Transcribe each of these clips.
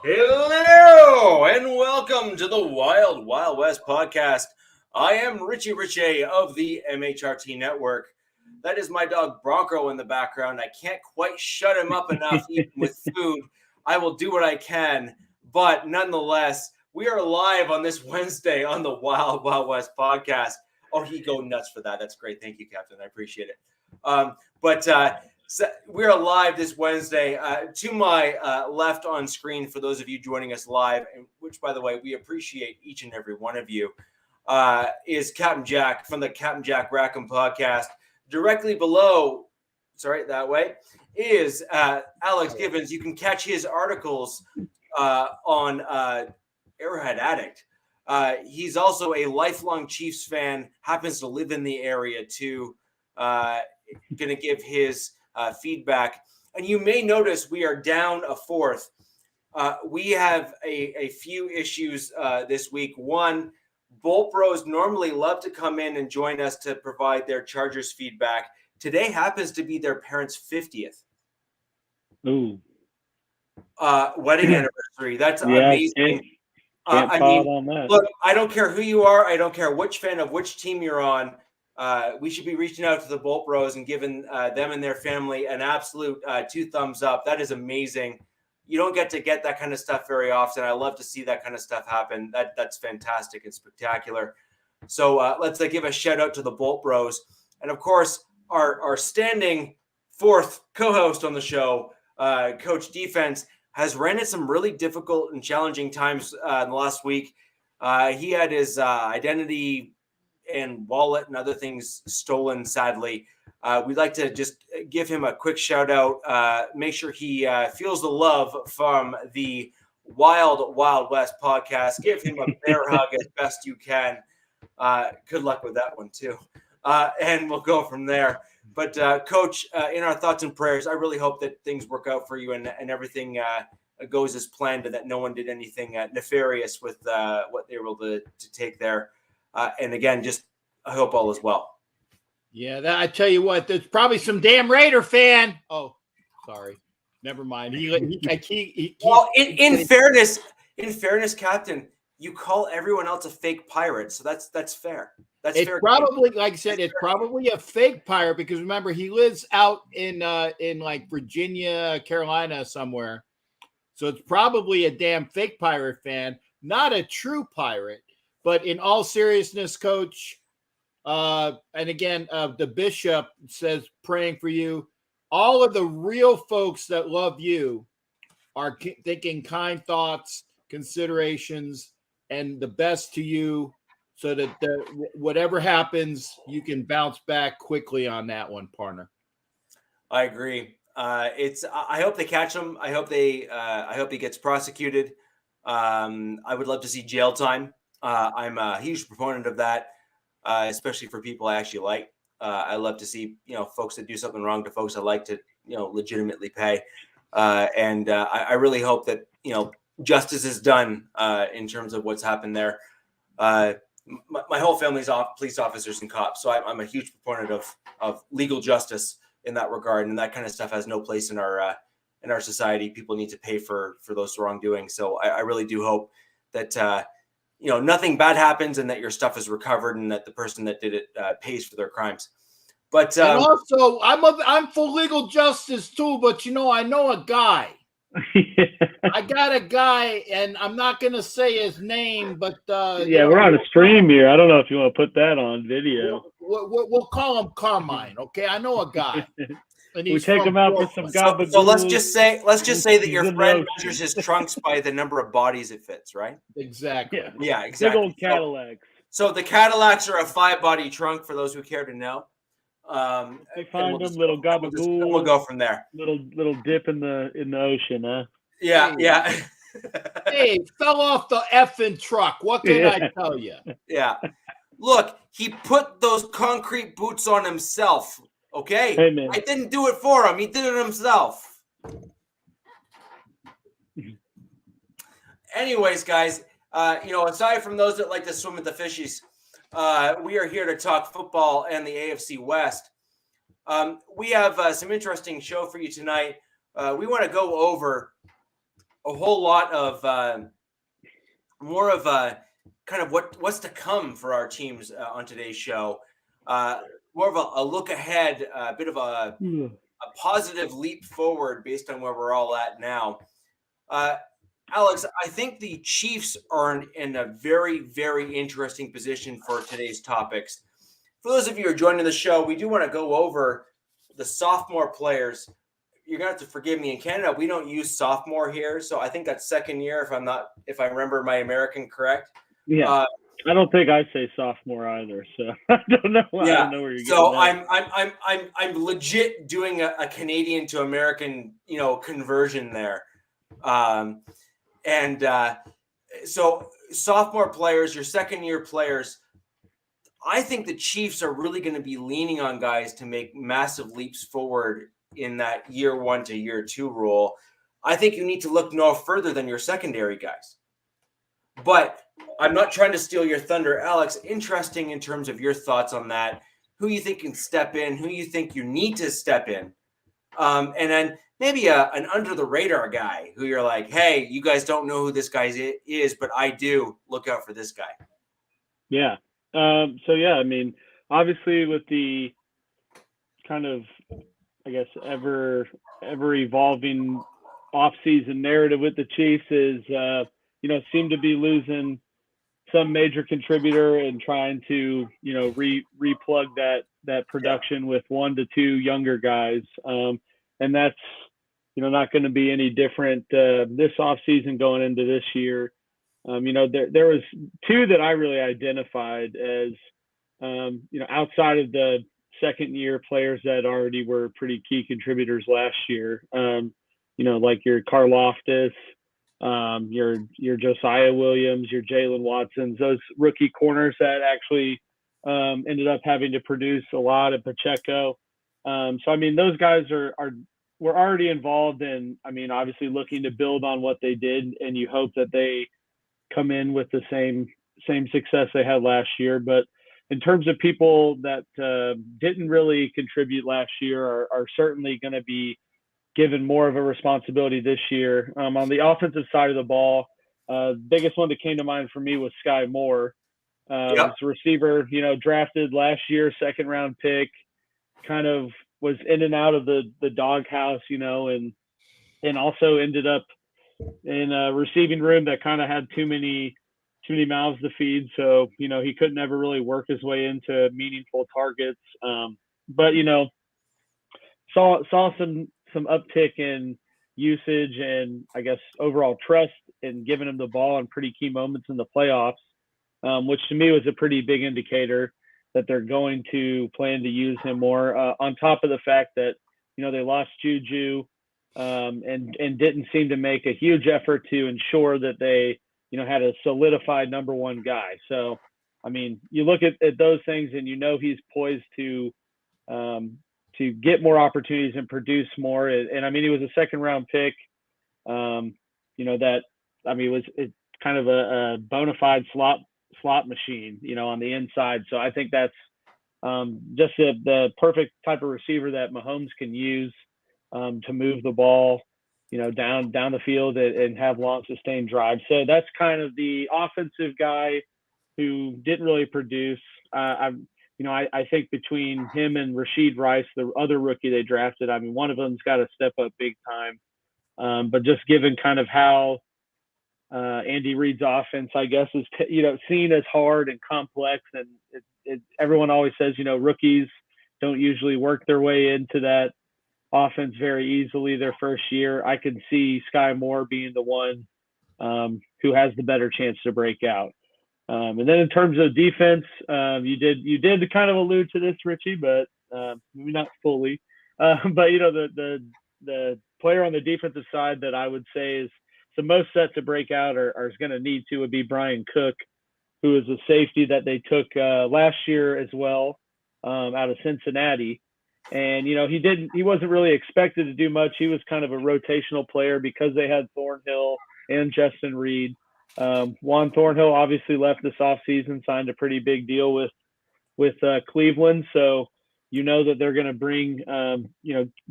Hello and welcome to the Wild Wild West podcast. I am Richie Richey of the MHRT Network. That is my dog Bronco in the background. I can't quite shut him up enough even with food. I will do what I can, but nonetheless, we are live on this Wednesday on the Wild Wild West podcast. Oh, he go nuts for that. That's great. Thank you, Captain. I appreciate it. So we're live this Wednesday. To my left on screen, for those of you joining us live, and which, by the way, we appreciate each and every one of you, is Captain Jack from the Captain Jack Rackham podcast. Directly below, that way, is Alex Gibbons. You can catch his articles on Arrowhead Addict. He's also a lifelong Chiefs fan, happens to live in the area too. Going to give his feedback. And you may notice we are down a fourth. We have a few issues this week. One, Bolt Bros normally love to come in and join us to provide their Chargers feedback. Today happens to be their parents' 50th. Ooh. Wedding anniversary. That's amazing. Look, I don't care who you are. I don't care which fan of which team you're on. We should be reaching out to the Bolt Bros and giving them and their family an absolute 2 thumbs up. That is amazing. You don't get that kind of stuff very often. I love to see that kind of stuff happen. That's fantastic and spectacular. So let's give a shout out to the Bolt Bros. And of course, our standing fourth co-host on the show, Coach Defense, has ran into some really difficult and challenging times in the last week. He had his identity and wallet and other things stolen, sadly. We'd like to just give him a quick shout out. Make sure he feels the love from the Wild Wild West podcast. Give him a bear hug as best you can. Good luck with that one too. And we'll go from there. But Coach, in our thoughts and prayers, I really hope that things work out for you and everything goes as planned and that no one did anything nefarious with what they were able to take there. And again, just I hope all is well. Yeah, I tell you what, there's probably some damn Raider fan. Oh, sorry, never mind. Well, in fairness, Captain, you call everyone else a fake pirate, so that's fair. That's fair. Probably, like I said, it's probably a fake pirate because remember he lives out in like Virginia, Carolina, somewhere. So it's probably a damn fake pirate fan, not a true pirate. But in all seriousness, Coach, and again, the bishop says praying for you. All of the real folks that love you are thinking kind thoughts, considerations, and the best to you so that whatever happens, you can bounce back quickly on that one, partner. I agree. I hope they catch him. I hope he gets prosecuted. I would love to see jail time. I'm a huge proponent of that, especially for people I actually like. I love to see, folks that do something wrong to folks I like to, legitimately pay. And I really hope that, justice is done in terms of what's happened there. My whole family's police officers and cops. So I'm a huge proponent of legal justice in that regard. And that kind of stuff has no place in our society. People need to pay for those wrongdoing. So I really do hope that, nothing bad happens and that your stuff is recovered and that the person that did it pays for their crimes. But and also, I'm for legal justice too. But I know a guy. I got a guy, and I'm not going to say his name, but we're on a stream here. I don't know if you want to put that on video. We'll call him Carmine. Okay, I know a guy. And we take him out for some gabagool. So let's just say that your friend measures his trunks by the number of bodies it fits, right? Exactly. Yeah, exactly. Big old Cadillacs. So the Cadillacs are a 5-body trunk for those who care to know. They find them, little gabagool. We'll go from there. Little dip in the ocean, huh? Yeah, yeah. Hey, fell off the effing truck. What can I tell you? Yeah. Look, he put those concrete boots on himself. Okay, hey, man. I didn't do it for him. He did it himself. Anyways, guys, aside from those that like to swim with the fishies, we are here to talk football and the AFC West. We have some interesting show for you tonight. We want to go over a whole lot of more of kind of what's to come for our teams on today's show. More of a look ahead, a bit of a positive leap forward based on where we're all at now. Alex, I think the Chiefs are in a very, very interesting position for today's topics. For those of you who are joining the show, we do want to go over the sophomore players. You're going to have to forgive me. In Canada, we don't use sophomore here. So I think that's second year, if I remember my American correct. Yeah. I don't think I say sophomore either, so I don't know. Yeah. I don't know where you're so getting that. I'm legit doing a Canadian to American, conversion there. So sophomore players, your second year players, I think the Chiefs are really going to be leaning on guys to make massive leaps forward in that year 1 to year 2 role. I think you need to look no further than your secondary guys. But I'm not trying to steal your thunder, Alex. Interesting in terms of your thoughts on that. Who you think can step in, who you think you need to step in. And then maybe an under the radar guy who you're like, hey, you guys don't know who this guy is, but I do. Look out for this guy. Yeah. I mean, obviously with the kind of, I guess, ever evolving offseason narrative with the Chiefs is, seem to be losing some major contributor and trying to, replug that production with 1 to 2 younger guys. And that's, not going to be any different this offseason going into this year. There was 2 that I really identified as, outside of the second year players that already were pretty key contributors last year, like your Karlaftis, your Josiah Williams, your Jalen Watsons, those rookie corners that actually ended up having to produce a lot at Pacheco. So, I mean, those guys were already involved in, obviously looking to build on what they did, and you hope that they come in with the same success they had last year. But in terms of people that didn't really contribute last year are certainly going to be given more of a responsibility this year. On the offensive side of the ball, biggest one that came to mind for me was Sky Moore. Yep. He's a receiver, drafted last year, second round pick, kind of was in and out of the doghouse, and also ended up in a receiving room that kind of had too many mouths to feed. So, he couldn't ever really work his way into meaningful targets. But, saw some uptick in usage and I guess overall trust in giving him the ball in pretty key moments in the playoffs, which to me was a pretty big indicator that they're going to plan to use him more, on top of the fact that, they lost Juju and didn't seem to make a huge effort to ensure that they, had a solidified number 1 guy. So, I mean, you look at those things and he's poised to get more opportunities and produce more. And I mean, he was a second round pick, was kind of a bona fide slot machine, on the inside. So I think that's just the perfect type of receiver that Mahomes can use to move the ball, down the field and have long sustained drives. So that's kind of the offensive guy who didn't really produce. I think between him and Rashid Rice, the other rookie they drafted, one of them's got to step up big time. But just given kind of how Andy Reid's offense, I guess, is seen as hard and complex, and everyone always says rookies don't usually work their way into that offense very easily their first year. I could see Sky Moore being the one who has the better chance to break out. And then in terms of defense, you did kind of allude to this, Richie, but maybe not fully. But the player on the defensive side that I would say is the most set to break out or is going to need to would be Brian Cook, who is a safety that they took last year as well out of Cincinnati. And he wasn't really expected to do much. He was kind of a rotational player because they had Thornhill and Justin Reed. Juan Thornhill obviously left this offseason, signed a pretty big deal with Cleveland. So, you know that they're going to bring,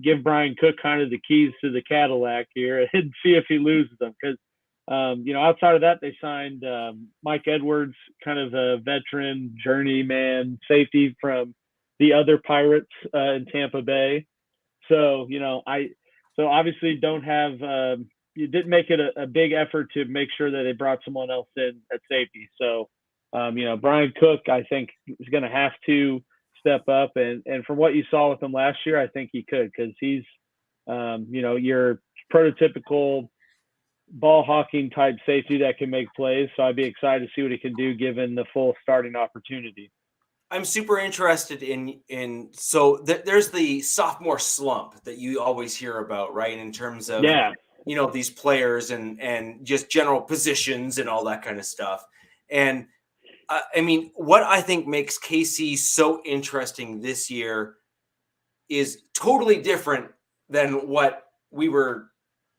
give Brian Cook kind of the keys to the Cadillac here and see if he loses them. Because, outside of that, they signed Mike Edwards, kind of a veteran journeyman safety from the other Pirates in Tampa Bay. So, so obviously don't have, you didn't make it a big effort to make sure that they brought someone else in at safety. So, Brian Cook, I think, is going to have to step up. And from what you saw with him last year, I think he could, because he's, your prototypical ball hawking type safety that can make plays. So I'd be excited to see what he can do given the full starting opportunity. I'm super interested in there's the sophomore slump that you always hear about, right? In terms of, these players and just general positions and all that kind of stuff. And what I think makes KC so interesting this year is totally different than what we were,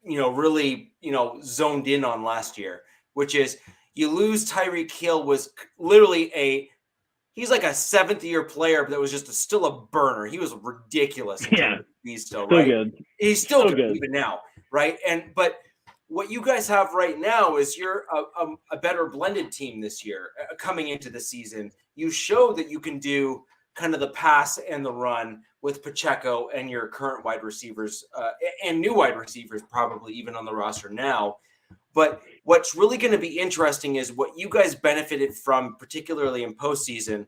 really, zoned in on last year, which is you lose Tyreek Hill, was literally he's like a 7th-year player that was just still a burner. He was ridiculous. He's still right. Good. He's still good even now, right? But what you guys have right now is you're a better blended team this year coming into the season. You show that you can do kind of the pass and the run with Pacheco and your current wide receivers and new wide receivers probably even on the roster now. But what's really going to be interesting is what you guys benefited from, particularly in postseason,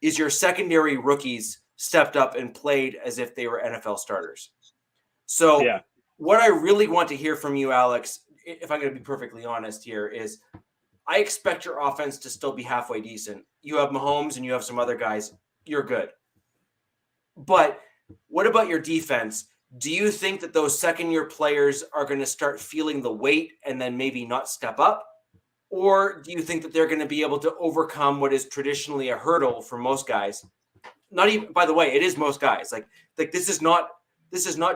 is your secondary rookies stepped up and played as if they were NFL starters. So what I really want to hear from you, Alex, if I'm going to be perfectly honest here, is I expect your offense to still be halfway decent. You have Mahomes and you have some other guys. You're good. But what about your defense? Do you think that those second-year players are going to start feeling the weight and then maybe not step up? Or do you think that they're going to be able to overcome what is traditionally a hurdle for most guys? Not even, by the way, it is most guys. Like this is not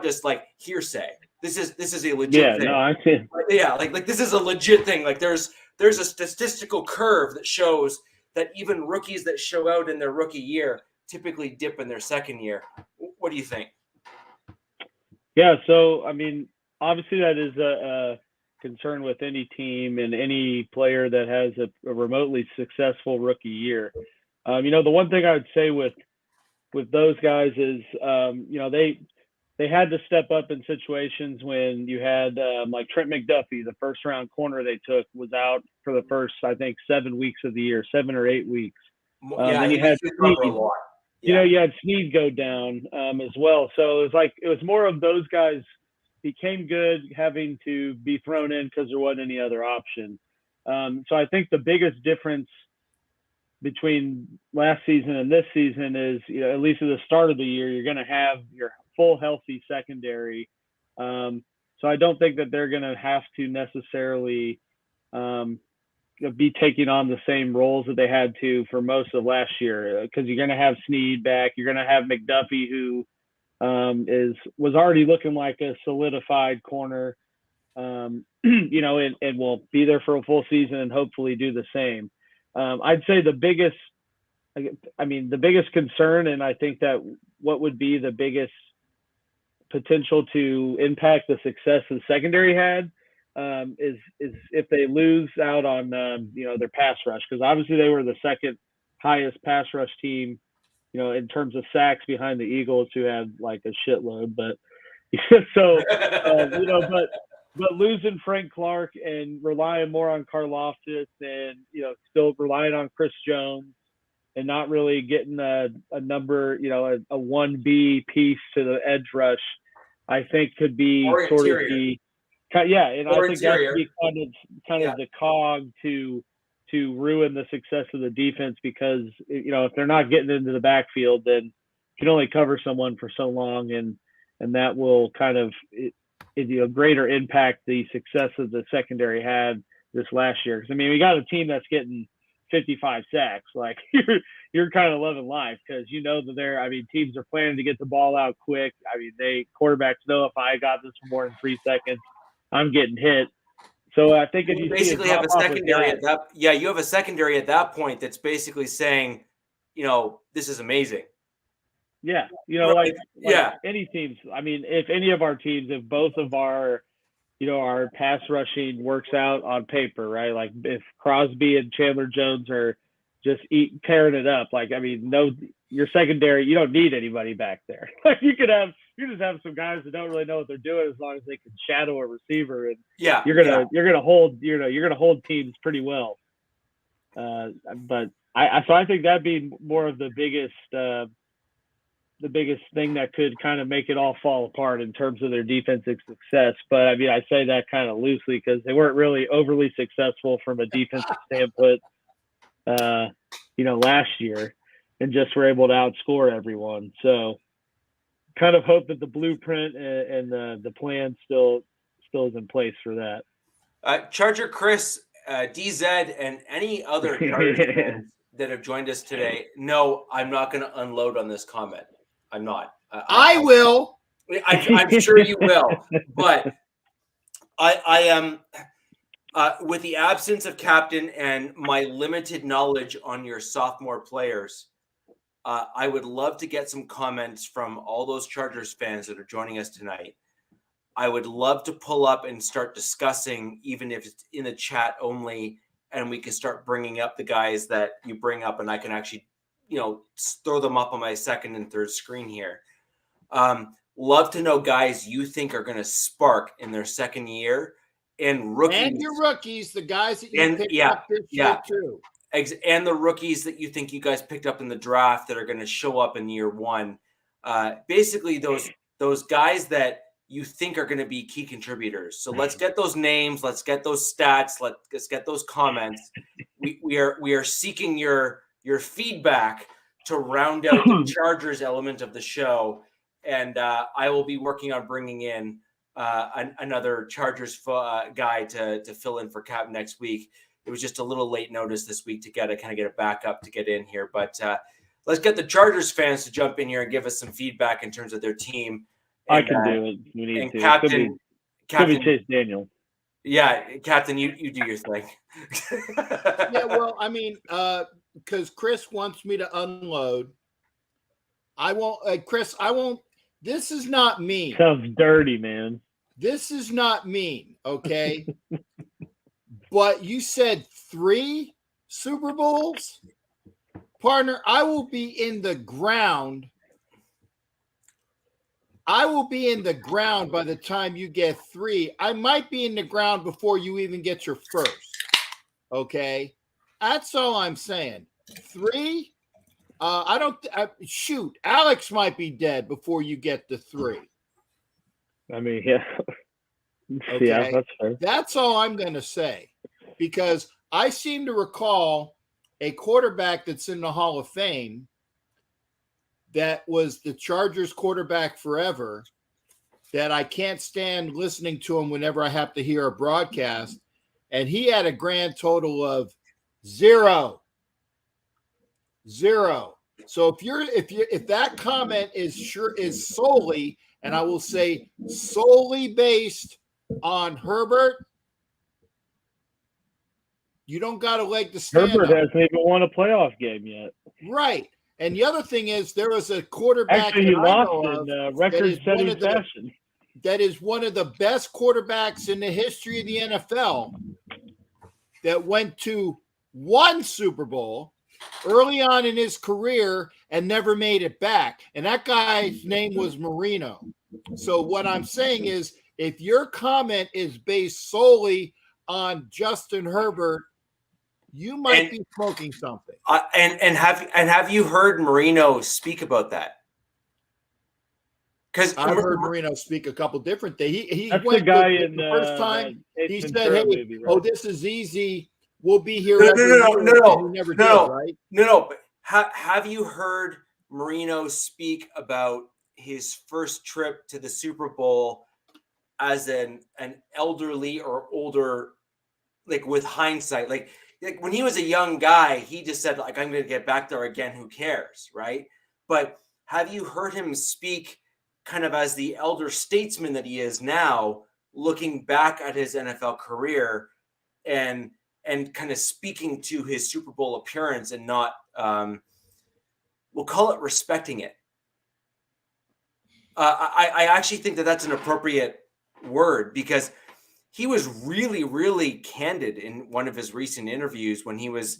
just like hearsay. This is a legit thing. No, I see. Yeah, like this is a legit thing. Like there's a statistical curve that shows that even rookies that show out in their rookie year typically dip in their second year. What do you think? Yeah, so obviously that is a concern with any team and any player that has a remotely successful rookie year. The one thing I would say with those guys is, they had to step up in situations when you had like Trent McDuffie, the first round corner they took, was out for the first, I think, 7 weeks of the year, 7 or 8 weeks. And you had Snead, you had Snead go down as well. So it was more of those guys became good having to be thrown in because there wasn't any other option. So I think the biggest difference between last season and this season is, at least at the start of the year, you're going to have your full healthy secondary. So I don't think that they're going to have to necessarily be taking on the same roles that they had to for most of last year, because you're going to have Snead back. You're going to have McDuffie, who was already looking like a solidified corner, and will be there for a full season and hopefully do the same. I'd say the biggest concern, and I think that what would be the biggest potential to impact the success the secondary had is if they lose out on their pass rush, because obviously they were the second highest pass rush team, in terms of sacks behind the Eagles, who had like a shitload. But but losing Frank Clark and relying more on Karlaftis and still relying on Chris Jones and not really getting a number, a 1B piece to the edge rush, I think could be or sort interior. of the and or I think that could be kind of the cog to ruin the success of the defense, because if they're not getting into the backfield, then you can only cover someone for so long, and that will kind of greater impact the success of the secondary had this last year. Because we got a team that's getting 55 sacks. Like you're kind of loving life, because that teams are planning to get the ball out quick. Quarterbacks know, if I got this for more than 3 seconds, I'm getting hit. So I think if you basically have a secondary at that, you have a secondary at that point that's basically saying, this is amazing. Yeah, like yeah, any teams. I mean, if any of our teams, if both of our, our pass rushing works out on paper, right? Like if Crosby and Chandler Jones are just tearing it up, like, I mean, your secondary, you don't need anybody back there. Like you just have some guys that don't really know what they're doing as long as they can shadow a receiver, and you're gonna hold teams pretty well. But I think that'd be more of the biggest thing that could kind of make it all fall apart in terms of their defensive success. But I mean, I say that kind of loosely because they weren't really overly successful from a defensive standpoint, last year, and just were able to outscore everyone. So kind of hope that the blueprint and the plan still is in place for that. Charger Chris, DZ, and any other Chargers fans that have joined us today, no, I'm not going to unload on this comment. I'm not. I will. I'm sure you will. But I am, with the absence of captain and my limited knowledge on your sophomore players, I would love to get some comments from all those Chargers fans that are joining us tonight. I would love to pull up and start discussing, even if it's in the chat only, and we can start bringing up the guys that you bring up, and I can actually, throw them up on my second and third screen here. Love to know guys you think are going to spark in their second year, and rookies. And your rookies, the guys that you picked up this year too. And the rookies that you think you guys picked up in the draft that are going to show up in year one. Basically, those guys that you think are going to be key contributors. So let's get those names. Let's get those stats. Let's get those comments. We are seeking your feedback to round out the Chargers element of the show. And I will be working on bringing in another Chargers guy to fill in for Cap next week. It was just a little late notice this week to kind of get a backup to get in here. But let's get the Chargers fans to jump in here and give us some feedback in terms of their team. And, I can do it. We need to. Captain Chase Daniel. Yeah, Captain, you do your thing. Yeah, well, I mean, because Chris wants me to unload. I won't, Chris. I won't. This is not mean. Sounds dirty, man. This is not mean, okay? But you said 3 Super Bowls, partner. I will be in the ground. I will be in the ground by the time you get 3. I might be in the ground before you even get your first. Okay, that's all I'm saying. 3. Shoot, Alex might be dead before you get the 3. I mean, yeah. Okay. Yeah, that's fair. That's all I'm going to say, because I seem to recall a quarterback that's in the Hall of Fame that was the Chargers quarterback forever, that I can't stand listening to him whenever I have to hear a broadcast. And he had a grand total of 0. So if that comment is solely, and I will say solely based on Herbert, you don't got a leg to stand Herbert on. hasn't even won a playoff game yet. Right. And the other thing is, there was a quarterback actually he lost in record-setting fashion. That is one of the best quarterbacks in the history of the NFL that went to 1 Super Bowl early on in his career and never made it back. And that guy's name was Marino. So what I'm saying is, if your comment is based solely on Justin Herbert, you might be smoking something. And have you heard Marino speak about that? Because I've heard Marino speak a couple different things. He that's went the guy the in first time. He said, Ventura "Hey, movie, right? this is easy. We'll be here." No. He never did, right? No. But have you heard Marino speak about his first trip to the Super Bowl as an elderly or older, like with hindsight, like when he was a young guy, he just said, like, I'm going to get back there again. Who cares, right? But have you heard him speak kind of as the elder statesman that he is now, looking back at his NFL career and kind of speaking to his Super Bowl appearance and not, we'll call it respecting it? I actually think that that's an appropriate word, because he was really, really candid in one of his recent interviews when he was,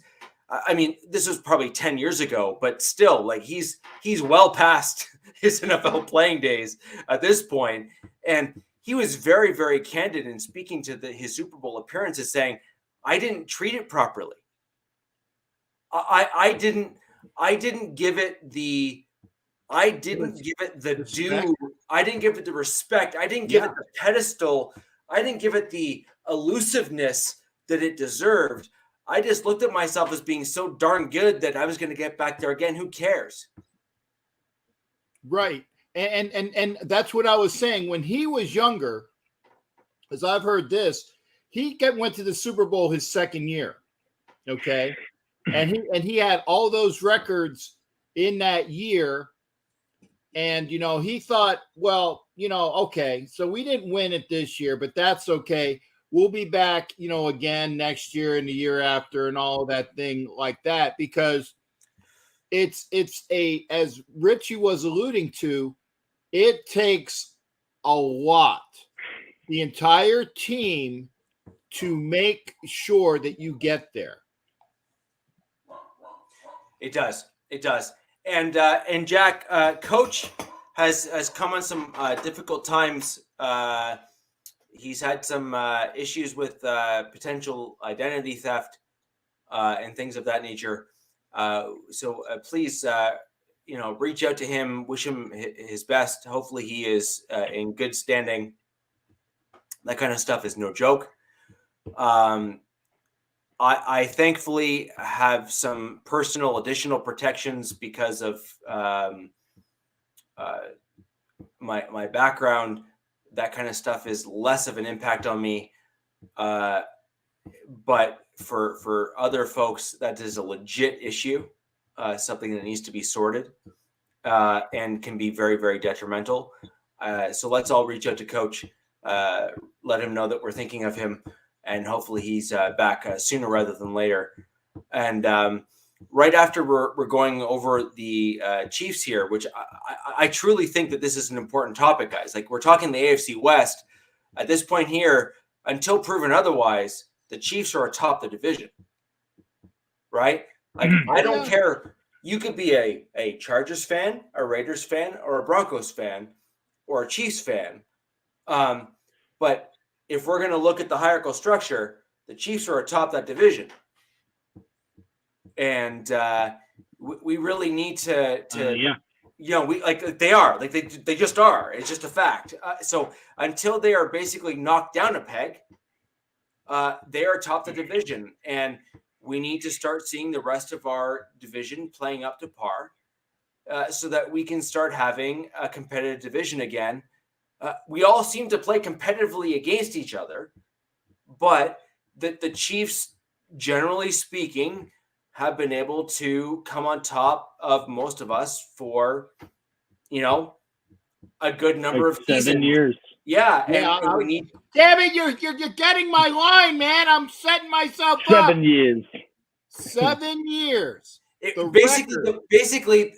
I mean, this was probably 10 years ago, but still, like, he's well past his NFL playing days at this point. And he was very, very candid in speaking to his Super Bowl appearances, saying, I didn't treat it properly. I didn't give it the Respect. due. I didn't give it the respect. I didn't give it the pedestal. I didn't give it the elusiveness that it deserved. I just looked at myself as being so darn good that I was going to get back there again. Who cares? Right. And that's what I was saying. When he was younger, as I've heard this, he went to the Super Bowl his second year. Okay. And he had all those records in that year. And, he thought, well, okay, so we didn't win it this year, but that's okay. We'll be back, again next year and the year after and all that thing like that, because it's as Richie was alluding to, it takes a lot, the entire team, to make sure that you get there. It does. And Jack, Coach has come on some difficult times. He's had some issues with potential identity theft and things of that nature. So please, reach out to him. Wish him his best. Hopefully, he is in good standing. That kind of stuff is no joke. I thankfully have some personal additional protections because of my background. That kind of stuff is less of an impact on me. But for other folks, that is a legit issue, something that needs to be sorted and can be very, very detrimental. So let's all reach out to Coach, let him know that we're thinking of him. And hopefully he's back sooner rather than later. And right after we're going over the Chiefs here, which I truly think that this is an important topic, guys. Like, we're talking the AFC West. At this point here, until proven otherwise, the Chiefs are atop the division, right? Like, I don't care. You could be a Chargers fan, a Raiders fan, or a Broncos fan, or a Chiefs fan. But if we're going to look at the hierarchical structure, the Chiefs are atop that division. And we really need to they are. Like, they just are. It's just a fact. So until they are basically knocked down a peg, they are atop the division. And we need to start seeing the rest of our division playing up to par so that we can start having a competitive division again. We all seem to play competitively against each other, but the Chiefs, generally speaking, have been able to come on top of most of us for, a good number of 7 seasons. years. Yeah, and we need. Damn it! You're getting my line, man. I'm setting myself up. 7 years. 7 years. Basically,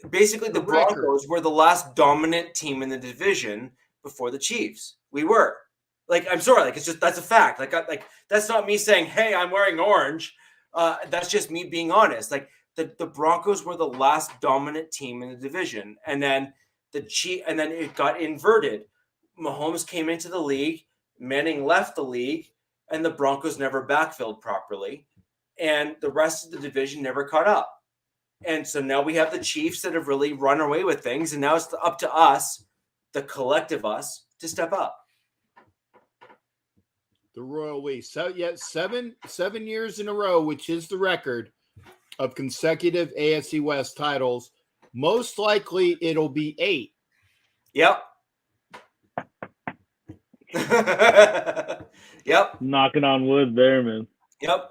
the Broncos record. were the last dominant team in the division before the Chiefs. We were. Like, I'm sorry, like, it's just, that's a fact. Like, that's not me saying, hey, I'm wearing orange. That's just me being honest. Like, the Broncos were the last dominant team in the division, and then and then it got inverted. Mahomes came into the league, Manning left the league, and the Broncos never backfilled properly, and the rest of the division never caught up. And so now we have the Chiefs that have really run away with things, and now it's up to us, the collective us, to step up. The Royal We. So, yeah, 7 years in a row, which is the record of consecutive AFC West titles. Most likely it'll be 8. Yep. Yep. Knocking on wood there, man. Yep.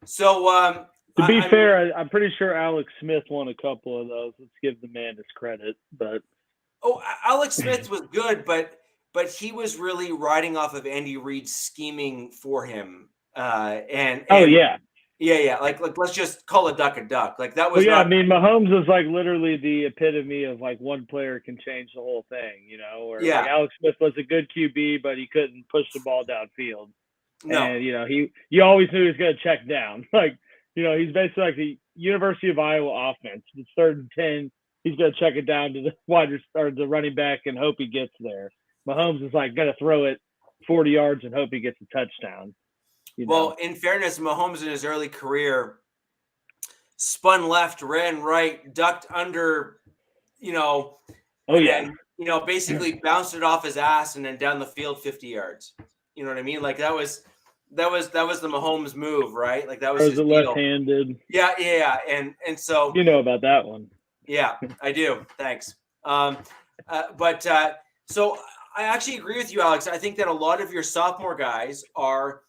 So, to be fair, I'm pretty sure Alex Smith won a couple of those. Let's give the man his credit. But Alex Smith was good, but he was really riding off of Andy Reid's scheming for him. And yeah. Yeah. Like let's just call a duck a duck. Like that Well, was yeah, not. I mean, Mahomes is like literally the epitome of like one player can change the whole thing, you know, or like Yeah. Alex Smith was a good QB, but he couldn't push the ball downfield. No. And, you know, you always knew he was going to check down. Like, you know, he's basically like the University of Iowa offense. It's 3rd and 10. He's going to check it down to the or the running back and hope he gets there. Mahomes is like going to throw it 40 yards and hope he gets a touchdown. You know? Well, in fairness, Mahomes in his early career spun left, ran right, ducked under, you know, then, you know, basically bounced it off his ass and then down the field 50 yards. You know what I mean? Like that was the Mahomes move, right? Like that was his deal. Left-handed. Yeah. And so you know about that one. Yeah, I do. Thanks. So I actually agree with you, Alex. I think that a lot of your sophomore guys are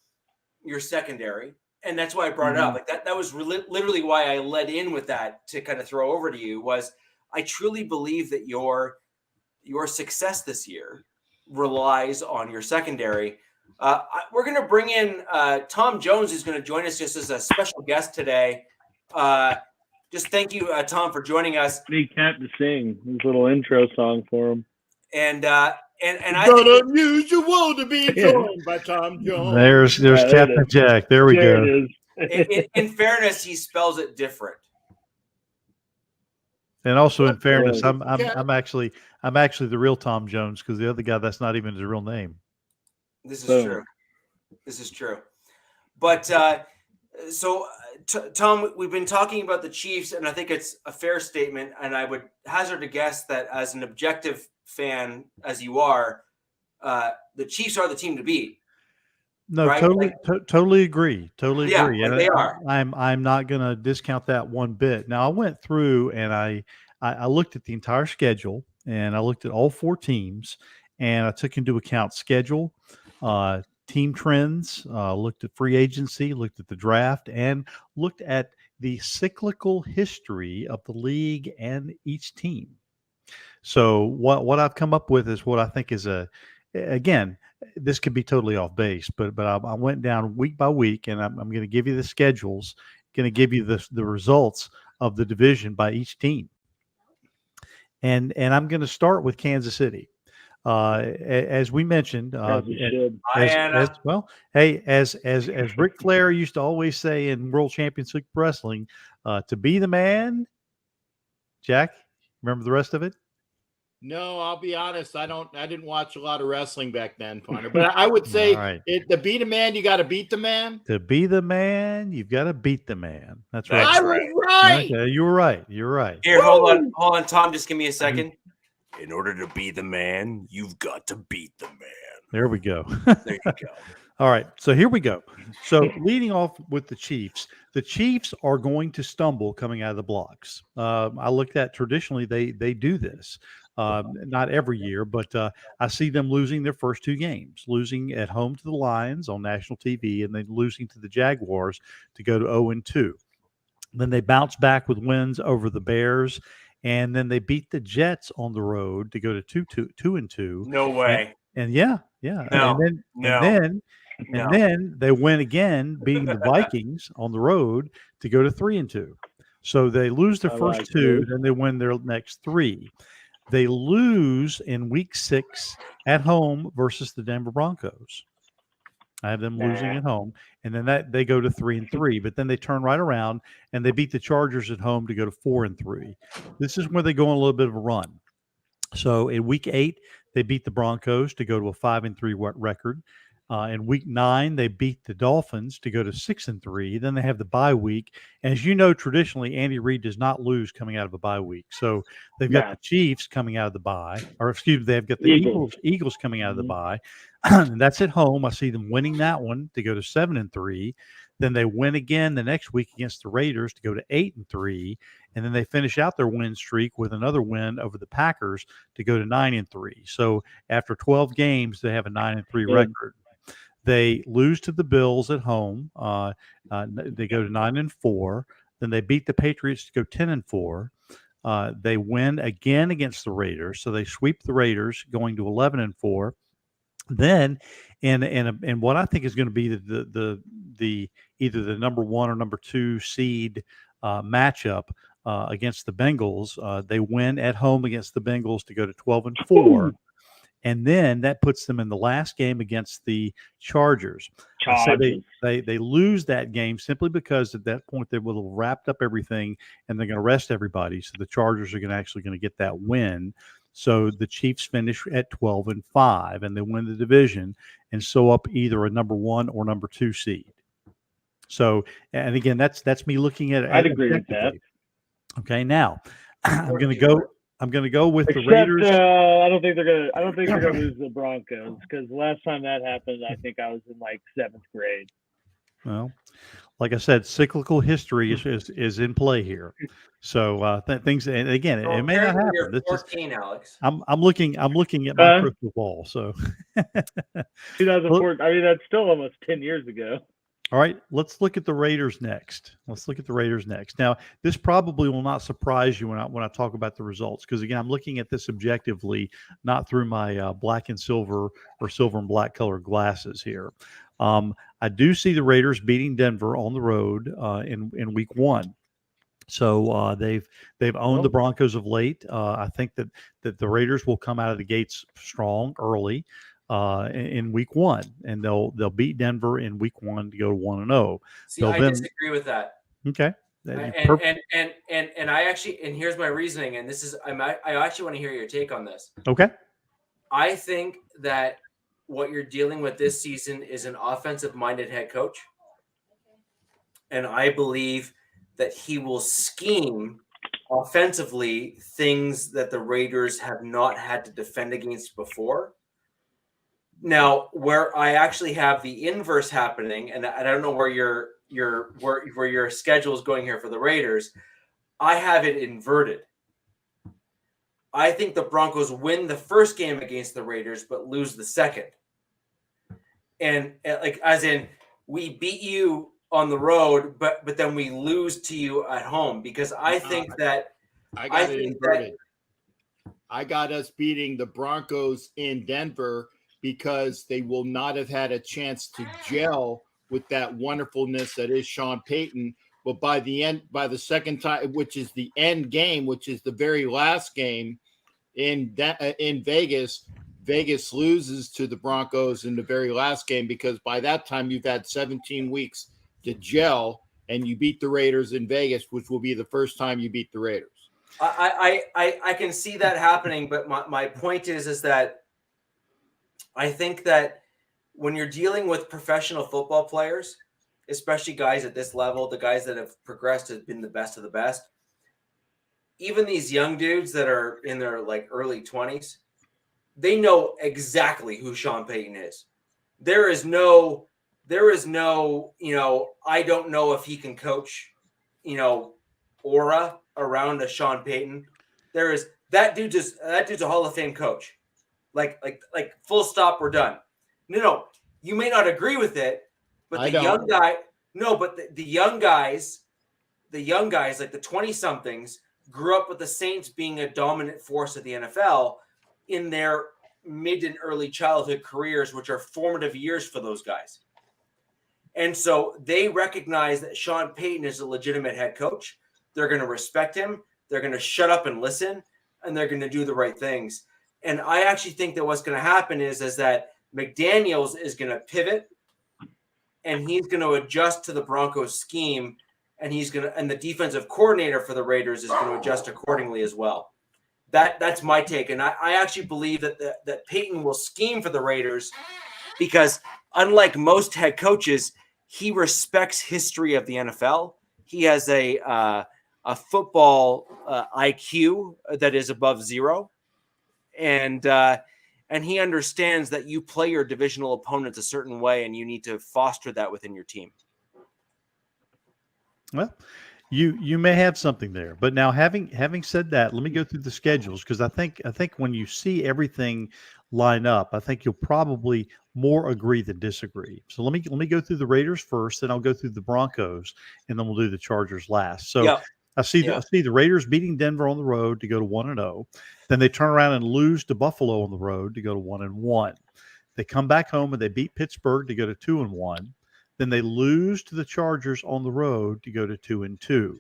your secondary, and that's why I brought it up. Like that was literally why I led in with that to kind of throw over to you. Was I truly believe that your success this year relies on your secondary. We're going to bring in Tom Jones, who's going to join us just as a special guest today. Just thank you, Tom, for joining us. Big cat to sing his little intro song for him. And I think unusual to be joined by Tom Jones. There's Captain Jack. There we go. It is. in fairness, he spells it different. And also, in fairness, I'm actually the real Tom Jones, because the other guy, that's not even his real name. This is true. But Tom, we've been talking about the Chiefs, and I think it's a fair statement. And I would hazard a guess that as an objective fan, as you are, the Chiefs are the team to beat. No, right? Totally agree. Totally agree. Like they are. I'm not going to discount that one bit. Now, I went through and I looked at the entire schedule, and I looked at all 4 teams, and I took into account schedule, team trends, looked at free agency, looked at the draft, and looked at the cyclical history of the league and each team. So what I've come up with is what I think is again, this could be totally off base, but I went down week by week, and I'm going to give you the schedules, going to give you the results of the division by each team. And I'm going to start with Kansas City. As we mentioned, as Ric Flair used to always say in World Championship Wrestling, to be the man. Jack, remember the rest of it? No, I'll be honest. I didn't watch a lot of wrestling back then, Connor. But I would say, to be the man, you got to beat the man. To be the man, you've got to beat the man. That's right. I was right. Okay, you were right. You're right. Here, hold on, Tom. Just give me a second. In order to be the man, you've got to beat the man. There we go. There you go. All right, so here we go. So leading off with the Chiefs are going to stumble coming out of the blocks. I looked at traditionally they do this. Not every year, but I see them losing their first 2 games, losing at home to the Lions on national TV, and then losing to the Jaguars to go to 0-2. Then they bounce back with wins over the Bears, and then they beat the Jets on the road to go to 2-2. No way. And yeah. No. And then they win again, beating the Vikings on the road to go to 3-2. So they lose their first 2, then they win their next 3. They lose in week 6 at home versus the Denver Broncos. I have them losing at home, and then they go to 3-3. But then they turn right around and they beat the Chargers at home to go to 4-3. This is where they go on a little bit of a run. So in week 8, they beat the Broncos to go to a 5-3 record. In week 9, they beat the Dolphins to go to 6-3. Then they have the bye week. As you know, traditionally, Andy Reid does not lose coming out of a bye week. So they've got the Chiefs coming out of the bye, or excuse me, they've got the Eagles coming out of the bye. And that's at home. I see them winning that one to go to 7-3. Then they win again the next week against the Raiders to go to 8-3. And then they finish out their win streak with another win over the Packers to go to 9-3. So after 12 games, they have a 9-3 record. They lose to the Bills at home. They go to 9-4. Then they beat the Patriots to go 10-4. They win again against the Raiders. So they sweep the Raiders, going to 11-4. Then, and what I think is going to be the either the number 1 or number 2 seed matchup against the Bengals. They win at home against the Bengals to go to 12-4. And then that puts them in the last game against the Chargers. So they lose that game simply because at that point they will have wrapped up everything and they're going to rest everybody. So the Chargers are actually going to get that win. So the Chiefs finish at 12-5 and they win the division and sew up either a number 1 or number 2 seed. So, and again, that's me looking at it. I'd agree with that. Okay, now I'm going to go with the Raiders. I don't think they're gonna lose the Broncos because the last time that happened, I think I was in like 7th grade. Well, like I said, cyclical history is in play here. So things, and again, it may not happen. You're 14, Alex. I'm looking at my crystal ball. So 2004. I mean, that's still almost 10 years ago. All right, let's look at the Raiders next. Now, this probably will not surprise you when I talk about the results, because again, I'm looking at this objectively, not through my black and silver or silver and black colored glasses here. I do see the Raiders beating Denver on the road in week 1. So they've owned the Broncos of late. I think that the Raiders will come out of the gates strong early. In week 1, and they'll beat Denver in week 1 to go to 1-0. See, I disagree with that. Okay. And I actually, and here's my reasoning, and this is, I actually want to hear your take on this. Okay. I think that what you're dealing with this season is an offensive-minded head coach, and I believe that he will scheme offensively things that the Raiders have not had to defend against before. Now, where I actually have the inverse happening, and I don't know where your schedule is going here for the Raiders, I have it inverted. I think the Broncos win the first game against the Raiders, but lose the second. And like, as in, we beat you on the road, but then we lose to you at home, because I think that I got it inverted. I got us beating the Broncos in Denver, because they will not have had a chance to gel with that wonderfulness that is Sean Payton. But by the second time, which is the end game, which is the very last game in Vegas, Vegas loses to the Broncos in the very last game, because by that time you've had 17 weeks to gel, and you beat the Raiders in Vegas, which will be the first time you beat the Raiders. I can see that happening, but my point is that I think that when you're dealing with professional football players, especially guys at this level, the guys that have progressed have been the best of the best. Even these young dudes that are in their like early 20s, they know exactly who Sean Payton is. There is no, I don't know if he can coach, aura around a Sean Payton. There is that dude's a Hall of Fame coach. Like full stop, we're done. No, you may not agree with it, but the young guys, like the 20-somethings, grew up with the Saints being a dominant force of the NFL in their mid and early childhood careers, which are formative years for those guys. And so they recognize that Sean Payton is a legitimate head coach. They're going to respect him. They're going to shut up and listen, and they're going to do the right things. And I actually think that what's going to happen is that McDaniels is going to pivot, and he's going to adjust to the Broncos scheme, and the defensive coordinator for the Raiders is going to adjust accordingly as well. That's my take, and I actually believe that Payton will scheme for the Raiders, because unlike most head coaches, he respects history of the NFL. He has a football IQ that is above 0. And he understands that you play your divisional opponents a certain way, and you need to foster that within your team. Well, you may have something there, but now having said that, let me go through the schedules, because I think when you see everything line up, I think you'll probably more agree than disagree. So let me go through the Raiders first, then I'll go through the Broncos, and then we'll do the Chargers last. So. Yeah. I see the Raiders beating Denver on the road to go to 1-0. Then they turn around and lose to Buffalo on the road to go to 1-1. They come back home and they beat Pittsburgh to go to 2-1. Then they lose to the Chargers on the road to go to 2-2.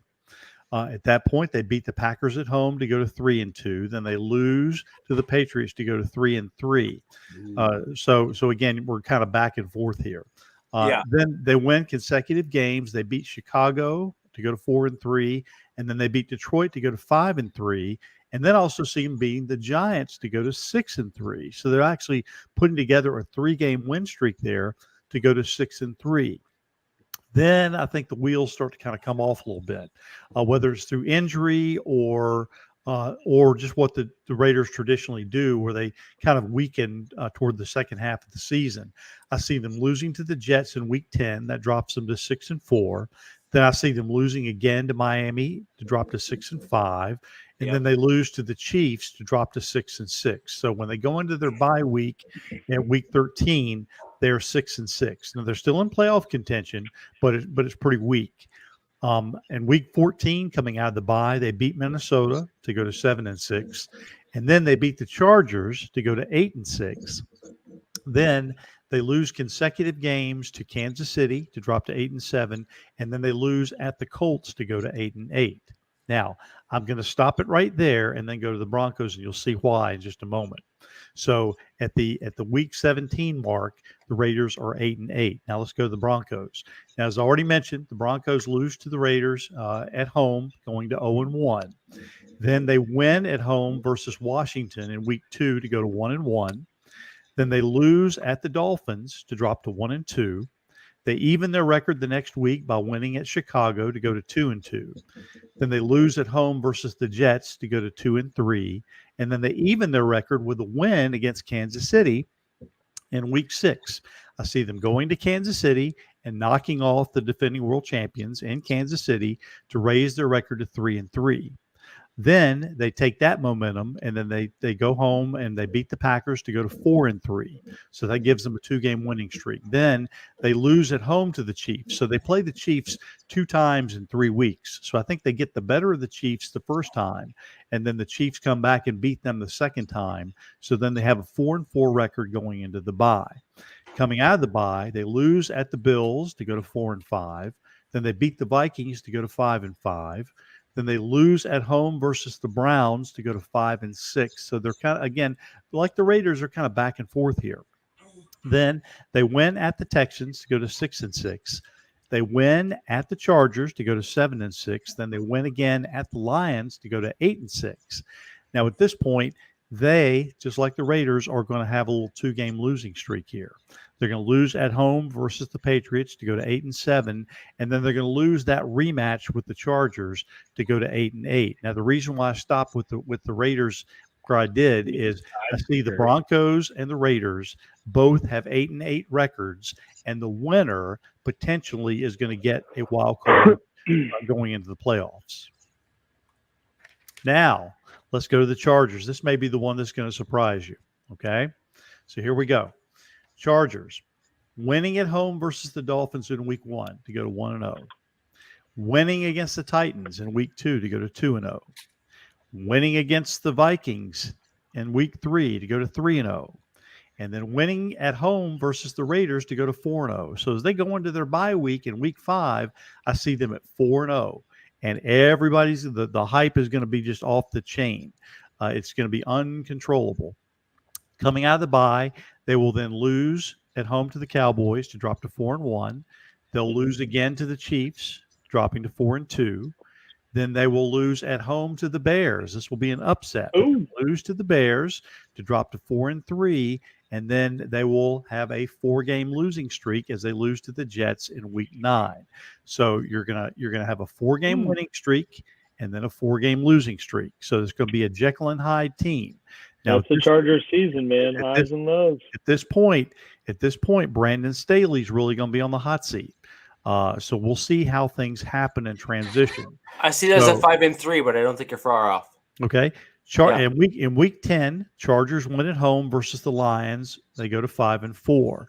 At that point, they beat the Packers at home to go to 3-2. Then they lose to the Patriots to go to 3-3. So again, we're kind of back and forth here. Then they win consecutive games. They beat Chicago to go to 4-3, and then they beat Detroit to go to 5-3, and then also see them beating the Giants to go to 6-3. So they're actually putting together a 3-game win streak there to go to 6-3. Then I think the wheels start to kind of come off a little bit, whether it's through injury or just what the Raiders traditionally do, where they kind of weaken toward the second half of the season. I see them losing to the Jets in Week 10. That drops them to 6-4. Then I see them losing again to Miami to drop to 6-5. And then they lose to the Chiefs to drop to 6-6. So when they go into their bye week at Week 13, they're 6-6. Now they're still in playoff contention, but it's pretty weak. And Week 14, coming out of the bye, they beat Minnesota to go to 7-6, and then they beat the Chargers to go to 8-6. Then they lose consecutive games to Kansas City to drop to 8-7, and then they lose at the Colts to go to 8-8. Now, I'm going to stop it right there and then go to the Broncos, and you'll see why in just a moment. So at the Week 17 mark, the Raiders are 8-8. Now let's go to the Broncos. Now, as I already mentioned, the Broncos lose to the Raiders at home, going to 0-1. Then they win at home versus Washington in Week 2 to go to 1-1. Then they lose at the Dolphins to drop to 1-2. They even their record the next week by winning at Chicago to go to 2-2. Then they lose at home versus the Jets to go to 2-3. And then they even their record with a win against Kansas City in Week 6. I see them going to Kansas City and knocking off the defending world champions in Kansas City to raise their record to 3-3. Then they take that momentum and then they go home and they beat the Packers to go to 4-3. So that gives them a 2-game winning streak. Then they lose at home to the Chiefs. So they play the Chiefs 2 times in 3 weeks. So I think they get the better of the Chiefs the first time, and then the Chiefs come back and beat them the second time. So then they have a 4-4 record going into the bye. Coming out of the bye, they lose at the Bills to go to 4-5. Then they beat the Vikings to go to 5-5. Then they lose at home versus the Browns to go to 5-6. So they're kind of, again, like the Raiders, are kind of back and forth here. Then they win at the Texans to go to 6-6. They win at the Chargers to go to 7-6. Then they win again at the Lions to go to 8-6. Now at this point, they, just like the Raiders, are going to have a little 2-game losing streak here. They're going to lose at home versus the Patriots to go to 8-7, and then they're going to lose that rematch with the Chargers to go to 8-8. Now, the reason why I stopped with the Raiders where I did is I see the Broncos and the Raiders both have 8-8 records, and the winner potentially is going to get a wild card going into the playoffs. Now, let's go to the Chargers. This may be the one that's going to surprise you. Okay, so here we go. Chargers winning at home versus the Dolphins in Week 1 to go to 1-0. Winning against the Titans in Week 2 to go to 2-0. Winning against the Vikings in Week 3 to go to 3-0. And then winning at home versus the Raiders to go to 4-0. So as they go into their bye week in Week 5, I see them at 4-0. And everybody's the hype is going to be just off the chain. It's going to be uncontrollable. Coming out of the bye, they will then lose at home to the Cowboys to drop to 4-1. They'll lose again to the Chiefs, dropping to 4-2. Then they will lose at home to the Bears. This will be an upset. Lose to the Bears to drop to 4-3, and then they will have a 4-game losing streak as they lose to the Jets in Week 9. So you're gonna have a 4-game winning streak and then a 4-game losing streak. So it's going to be a Jekyll and Hyde team. Now, that's the Chargers season, man. Highs and lows. At this point, Brandon Staley's really going to be on the hot seat. So we'll see how things happen in transition. I see that as a 5-3, but I don't think you're far off. Okay. In week 10, Chargers win at home versus the Lions. They go to 5-4.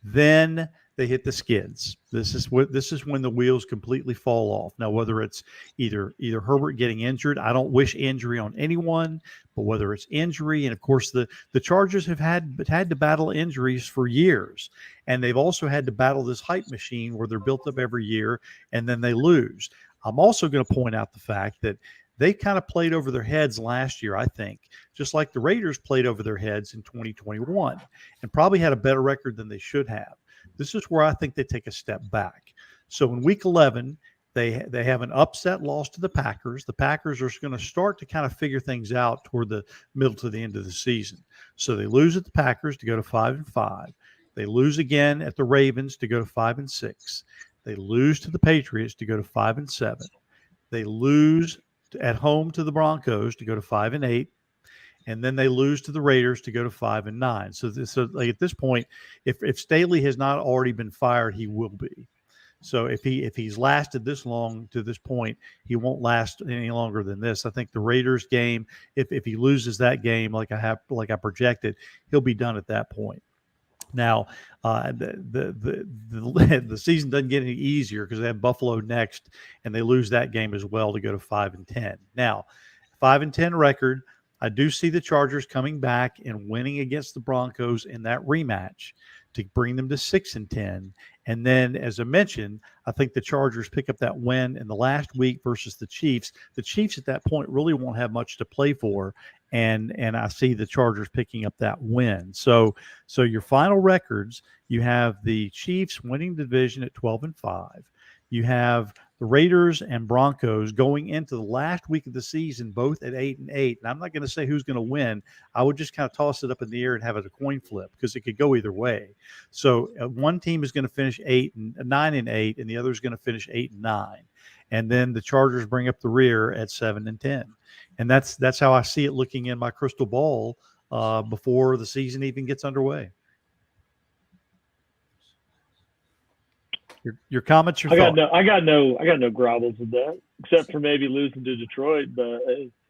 Then they hit the skids. This is when the wheels completely fall off. Now, whether it's either Herbert getting injured, I don't wish injury on anyone, but whether it's injury, and of course the Chargers have had to battle injuries for years, and they've also had to battle this hype machine where they're built up every year and then they lose. I'm also going to point out the fact that they kind of played over their heads last year, I think, just like the Raiders played over their heads in 2021 and probably had a better record than they should have. This is where I think they take a step back. So in week 11, they have an upset loss to the Packers. The Packers are going to start to kind of figure things out toward the middle to the end of the season. So they lose at the Packers to go to 5-5. They lose again at the Ravens to go to 5-6. They lose to the Patriots to go to 5-7. They lose at home to the Broncos to go to 5-8. And then they lose to the Raiders to go to 5-9. So like at this point, if Staley has not already been fired, he will be. So if he's lasted this long to this point, he won't last any longer than this. I think the Raiders game, if he loses that game like I projected, he'll be done at that point. Now, the season doesn't get any easier because they have Buffalo next, and they lose that game as well to go to 5-10. Now, 5-10 record. I do see the Chargers coming back and winning against the Broncos in that rematch to bring them to 6-10. And then, as I mentioned, I think the Chargers pick up that win in the last week versus the Chiefs. The Chiefs at that point really won't have much to play for, and I see the Chargers picking up that win. So your final records, you have the Chiefs winning the division at 12-5. You have the Raiders and Broncos going into the last week of the season, both at 8-8. And I'm not going to say who's going to win. I would just kind of toss it up in the air and have it a coin flip because it could go either way. So one team is going to finish 9-8, and the other is going to finish 8-9. And then the Chargers bring up the rear at 7-10. And that's how I see it looking in my crystal ball before the season even gets underway. Your comments, your thoughts. I got no grovells with that, except for maybe losing to Detroit. But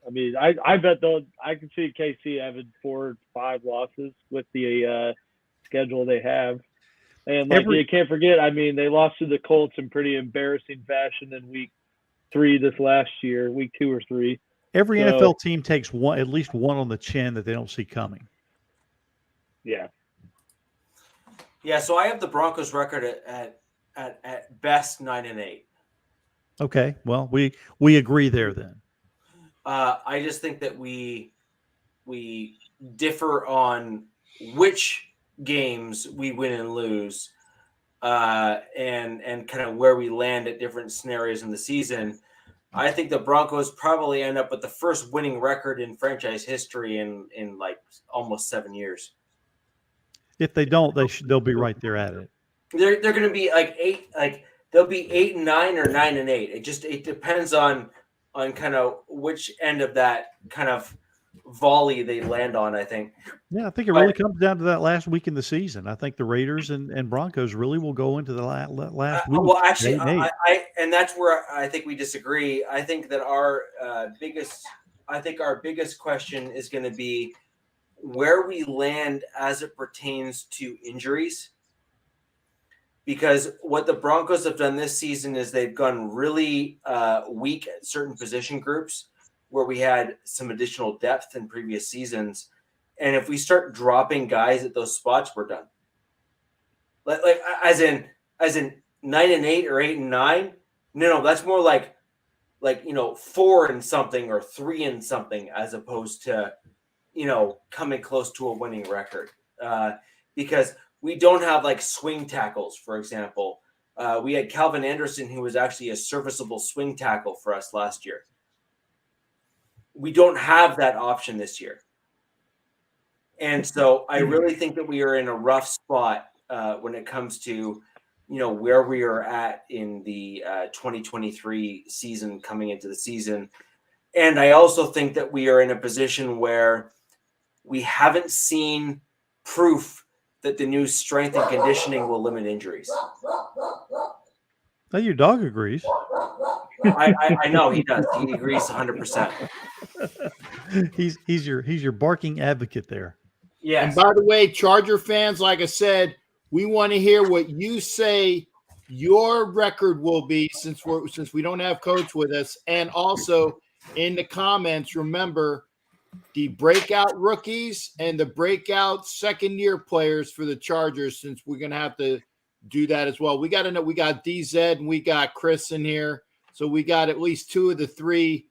I mean, I bet I can see KC having 4 or 5 losses with the schedule they have. And you can't forget, I mean, they lost to the Colts in pretty embarrassing fashion in week 3 this last year, week 2 or 3. Every NFL team takes at least one on the chin that they don't see coming. Yeah. Yeah. So I have the Broncos record at best 9-8. Okay, well, we agree there then. I just think that we differ on which games we win and lose, and kind of where we land at different scenarios in the season. I think the Broncos probably end up with the first winning record in franchise history in like almost 7 years. If they don't, they'll be right there at it. They're going to be they'll be 8-9 or 9-8. It depends on kind of which end of that kind of volley they land on, I think. Yeah, I think it really comes down to that last week in the season. I think the Raiders and Broncos really will go into the last week. Well, actually, and that's where I think we disagree. I think that our biggest question is going to be where we land as it pertains to injuries. Because what the Broncos have done this season is they've gone really weak at certain position groups where we had some additional depth in previous seasons. And if we start dropping guys at those spots, we're done. Like as in 9-8 or 8-9. No, that's more like 4 and something or 3 and something as opposed to coming close to a winning record. Because we don't have like swing tackles, for example. We had Calvin Anderson, who was actually a serviceable swing tackle for us last year. We don't have that option this year. And so I really think that we are in a rough spot when it comes to, where we are at in the 2023 season coming into the season. And I also think that we are in a position where we haven't seen proof that the new strength and conditioning will limit injuries. Your dog agrees. I know he does. He agrees 100%. He's your barking advocate there. Yes. And by the way, Charger fans, like I said, We want to hear what you say your record will be since we don't have Coach with us. And also in the comments, remember the breakout rookies and the breakout second-year players for the Chargers, since we're going to have to do that as well. We got to know, we got DZ and we got Chris in here. So we got at least two of the three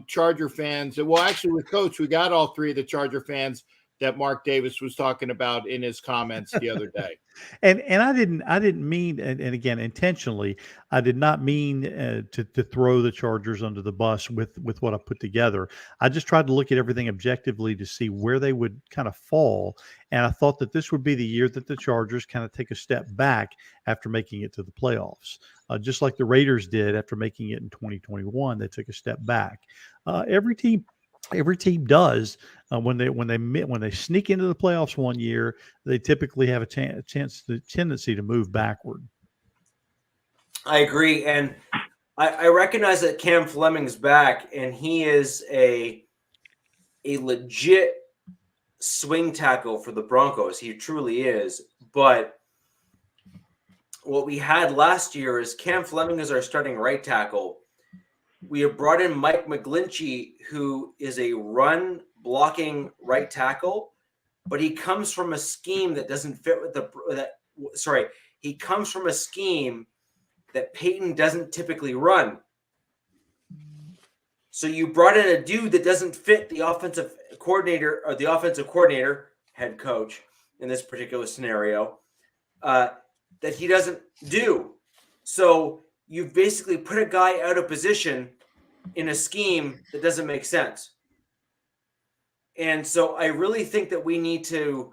Charger fans. Well, actually with Coach, we got all three of the Charger fans that Mark Davis was talking about in his comments the other day. And I didn't mean, and again, intentionally, I did not mean to throw the Chargers under the bus with what I put together. I just tried to look at everything objectively to see where they would kind of fall. And I thought that this would be the year that the Chargers kind of take a step back after making it to the playoffs. Just like the Raiders did after making it in 2021, they took a step back. Every team does when they sneak into the playoffs one year, they typically have a tendency to move backward. I agree, and I recognize that Cam Fleming's back, and he is a legit swing tackle for the Broncos. He truly is. But what we had last year is Cam Fleming is our starting right tackle. We have brought in Mike McGlinchey, who is a run blocking right tackle, but he comes from a scheme that doesn't fit with he comes from a scheme that Peyton doesn't typically run. So you brought in a dude that doesn't fit the offensive coordinator, head coach in this particular scenario, that he doesn't do. So you've basically put a guy out of position in a scheme that doesn't make sense. And so I really think that we need to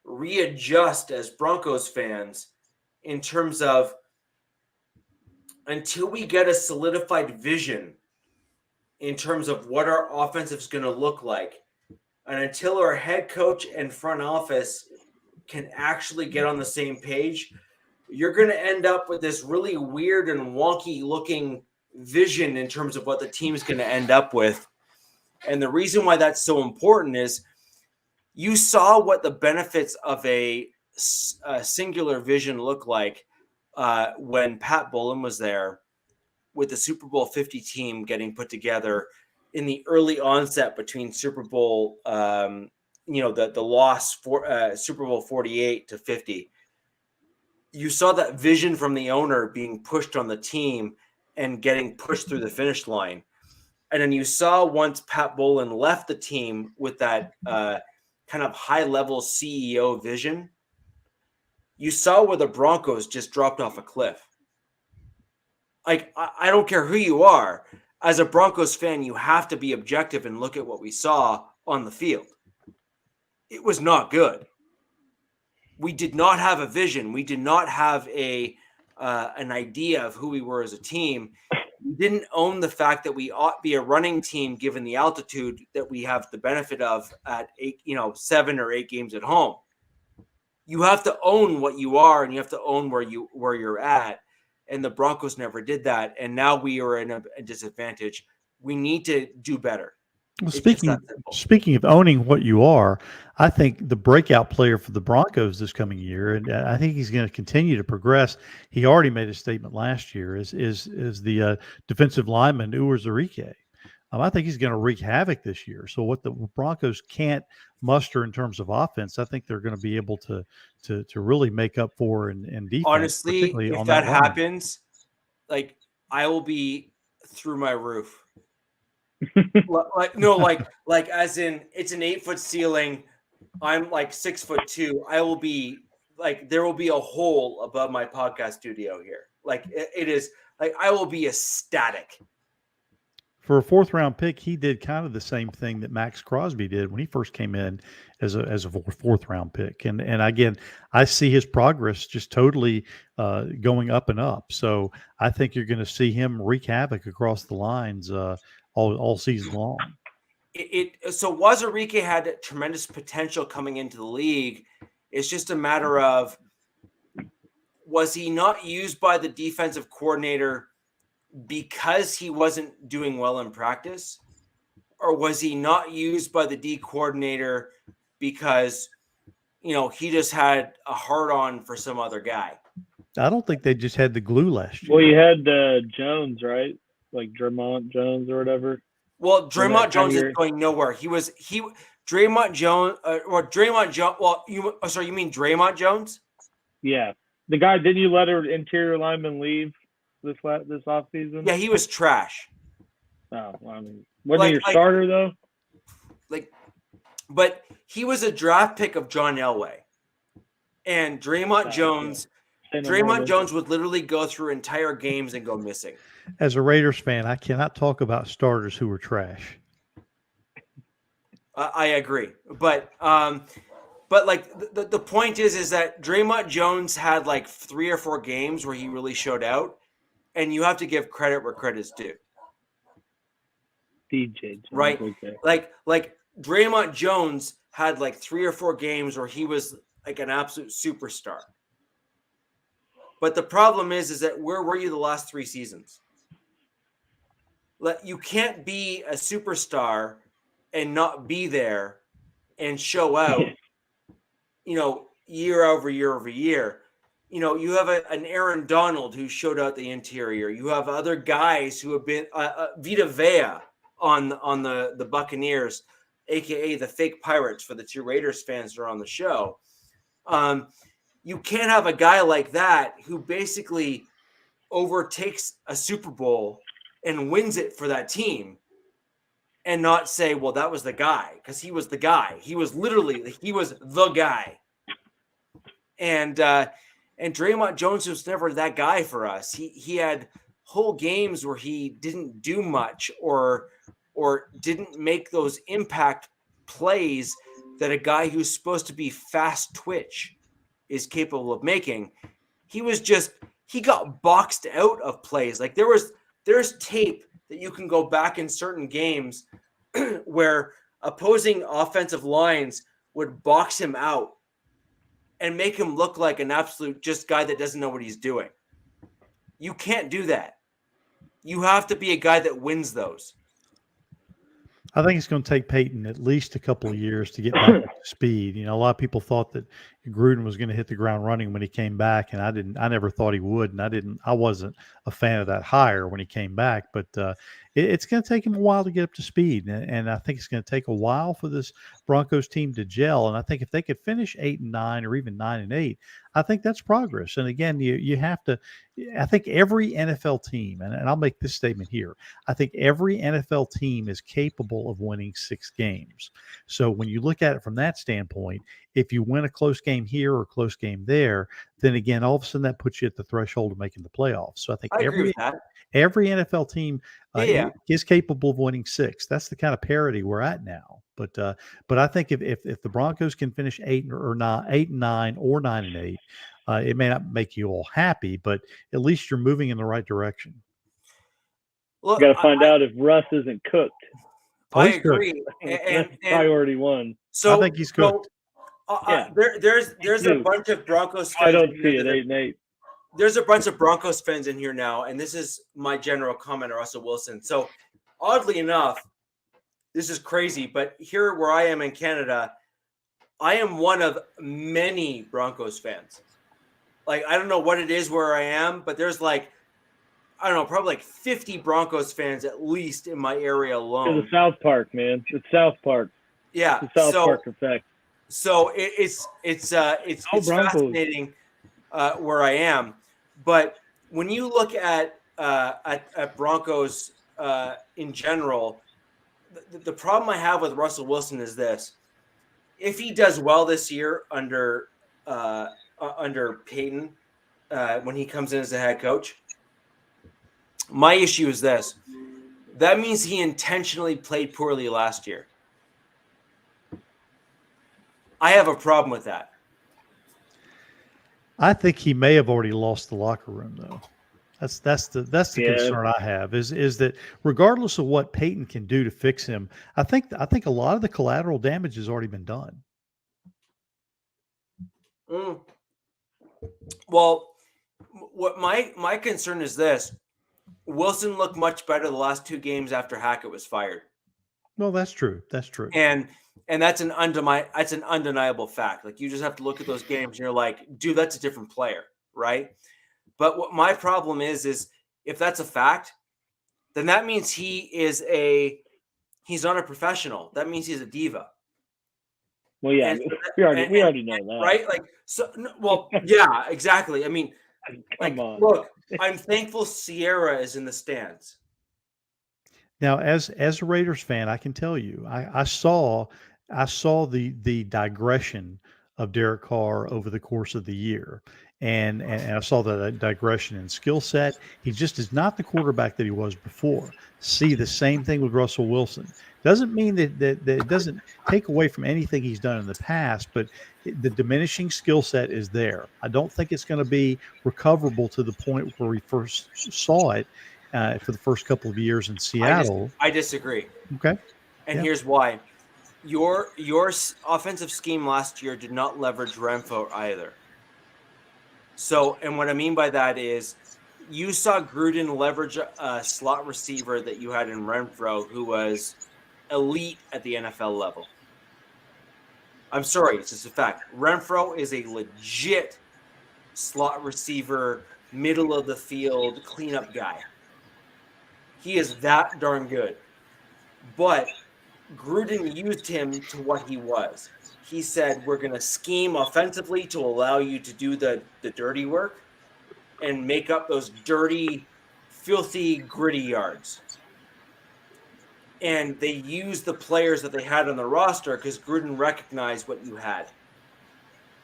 readjust as Broncos fans in terms of, until we get a solidified vision in terms of what our offense is going to look like, and until our head coach and front office can actually get on the same page, you're going to end up with this really weird and wonky looking vision in terms of what the team's going to end up with. And the reason why that's so important is you saw what the benefits of a singular vision look like when Pat Bowlen was there with the Super Bowl 50 team getting put together in the early onset between Super Bowl, the loss for Super Bowl 48 to 50. You saw that vision from the owner being pushed on the team and getting pushed through the finish line. And then you saw once Pat Bowlen left the team with that kind of high-level CEO vision, you saw where the Broncos just dropped off a cliff. Like, I don't care who you are. As a Broncos fan, you have to be objective and look at what we saw on the field. It was not good. We did not have a vision. We did not have an idea of who we were as a team. We didn't own the fact that we ought to be a running team given the altitude that we have the benefit of at 7 or 8 games at home. You have to own what you are, and you have to own where you're at. And the Broncos never did that. And now we are in a disadvantage. We need to do better. Well, speaking of owning what you are, I think the breakout player for the Broncos this coming year, and I think he's going to continue to progress. He already made a statement last year. Is the defensive lineman Uwazurike. I think he's going to wreak havoc this year. So what the Broncos can't muster in terms of offense, I think they're going to be able to really make up for in defense. Honestly, if that happens, like, I will be through my roof. like as in, it's an 8-foot ceiling. I'm like 6'2". I will be like, there will be a hole above my podcast studio here. Like, it is like, I will be ecstatic. For a 4th-round pick, he did kind of the same thing that Max Crosby did when he first came in as a 4th-round pick. And again, I see his progress just totally going up and up. So I think you're going to see him wreak havoc across the lines all season long. So Uwazurike had tremendous potential coming into the league. It's just a matter of, was he not used by the defensive coordinator because he wasn't doing well in practice, or was he not used by the D coordinator because he just had a hard-on for some other guy. I don't think they just had the glue last year. Well, you had Jones, right? Like Draymond Jones or whatever. Well, Draymond Jones is going nowhere. Draymond Jones, Draymond Jones. Well, you mean Draymond Jones? Yeah, the guy. Didn't you let her interior lineman leave this offseason? Yeah, he was trash. Oh, I mean, wasn't he your starter though? But he was a draft pick of John Elway, and Draymond Jones. Draymond Jones would literally go through entire games and go missing. As a Raiders fan, I cannot talk about starters who were trash. I agree, but like the point is that Draymond Jones had like 3 or 4 games where he really showed out, and you have to give credit where credit's due. DJ Jones, right? Okay. Like Draymond Jones had like 3 or 4 games where he was like an absolute superstar. But the problem is that where were you the last 3 seasons? You can't be a superstar and not be there and show out, year over year over year. You have an Aaron Donald who showed out the interior. You have other guys who have been Vita Vea on the Buccaneers, aka the fake Pirates for the 2 Raiders fans that are on the show. You can't have a guy like that who basically overtakes a Super Bowl and wins it for that team and not say, well, that was the guy, because he was the guy. He was the guy. And Draymond Jones was never that guy for us. He had whole games where he didn't do much or didn't make those impact plays that a guy who's supposed to be fast twitch is capable of making. He got boxed out of plays. Like there's tape that you can go back in certain games where opposing offensive lines would box him out and make him look like an absolute just guy that doesn't know what he's doing. You can't do that. You have to be a guy that wins those. I think it's going to take Peyton at least a couple of years to get back up to speed. A lot of people thought that Gruden was going to hit the ground running when he came back, and I never thought he would, and I wasn't a fan of that hire when he came back, but it's going to take him a while to get up to speed, and I think it's going to take a while for this Broncos team to gel. And I think if they could finish 8-9 or even 9-8, I think that's progress. And again, you have to. I think every NFL team, and I'll make this statement here, I think every NFL team is capable of winning 6 games. So when you look at it from that standpoint, if you win a close game here or a close game there, then again, all of a sudden that puts you at the threshold of making the playoffs. So I think every NFL team is capable of winning 6. That's the kind of parity we're at now. But I think if the Broncos can finish 8-9 or 9-8, it may not make you all happy, but at least you're moving in the right direction. Well, you got to find out if Russ isn't cooked. I agree. And priority 1. So I think he's cooked. There's a bunch of Broncos fans. I don't see it 8-8. There's a bunch of Broncos fans in here now, and this is my general comment on Russell Wilson. So oddly enough, this is crazy, but here where I am in Canada, I am one of many Broncos fans. Like, I don't know what it is where I am, but there's probably 50 Broncos fans at least in my area alone. It's South Park, man. It's South Park. Yeah. It's the South Park effect. So it's fascinating where I am. But when you look at Broncos in general, the problem I have with Russell Wilson is this: if he does well this year under Peyton, when he comes in as the head coach, my issue is this: that means he intentionally played poorly last year. I have a problem with that. I think he may have already lost the locker room, though. That's the concern I have is that regardless of what Peyton can do to fix him, I think a lot of the collateral damage has already been done. Well, what my concern is this: Wilson looked much better the last 2 games after Hackett was fired. Well, that's true. That's true. And that's an undeniable fact. Like, you just have to look at those games and you're like, dude, that's a different player, right? But what my problem is if that's a fact, then that means he's not a professional. That means he's a diva. Well, yeah, we already know that, right? Like, so, well, yeah, exactly. I mean, like, look, I'm thankful Sierra is in the stands. Now, as a Raiders fan, I can tell you, I saw the digression of Derek Carr over the course of the year, and I saw that digression in skill set. He just is not the quarterback that he was before. See the same thing with Russell Wilson. Doesn't mean that it doesn't take away from anything he's done in the past, but the diminishing skill set is there. I don't think it's going to be recoverable to the point where we first saw it. For the first couple of years in Seattle. I disagree. Okay. And here's why. Your offensive scheme last year did not leverage Renfro either. So, and what I mean by that is you saw Gruden leverage a slot receiver that you had in Renfro who was elite at the NFL level. I'm sorry, it's just a fact. Renfro is a legit slot receiver, middle of the field, cleanup guy. He is that darn good. But Gruden used him to what he was. He said, we're going to scheme offensively to allow you to do the dirty work and make up those dirty, filthy, gritty yards. And they used the players that they had on the roster because Gruden recognized what you had.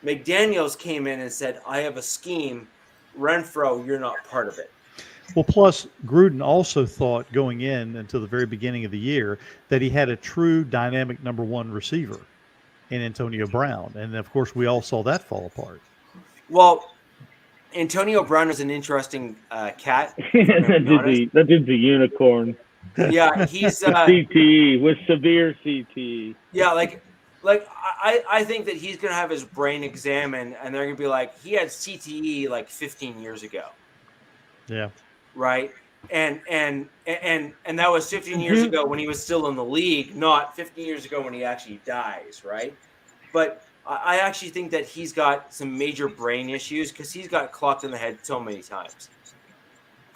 McDaniels came in and said, I have a scheme. Renfro, you're not part of it. Well, plus Gruden also thought going in until the very beginning of the year that he had a true dynamic number one receiver in Antonio Brown. And of course, we all saw that fall apart. Well, Antonio Brown is an interesting cat. That dude's a unicorn. Yeah, he's CTE with severe CTE. Yeah, like I think that he's gonna have his brain examined, and they're gonna be like, he had CTE like 15 years ago. Yeah. Right. And that was 15 years ago when he was still in the league, not 15 years ago when he actually dies. Right. But I actually think that he's got some major brain issues because he's got clocked in the head so many times.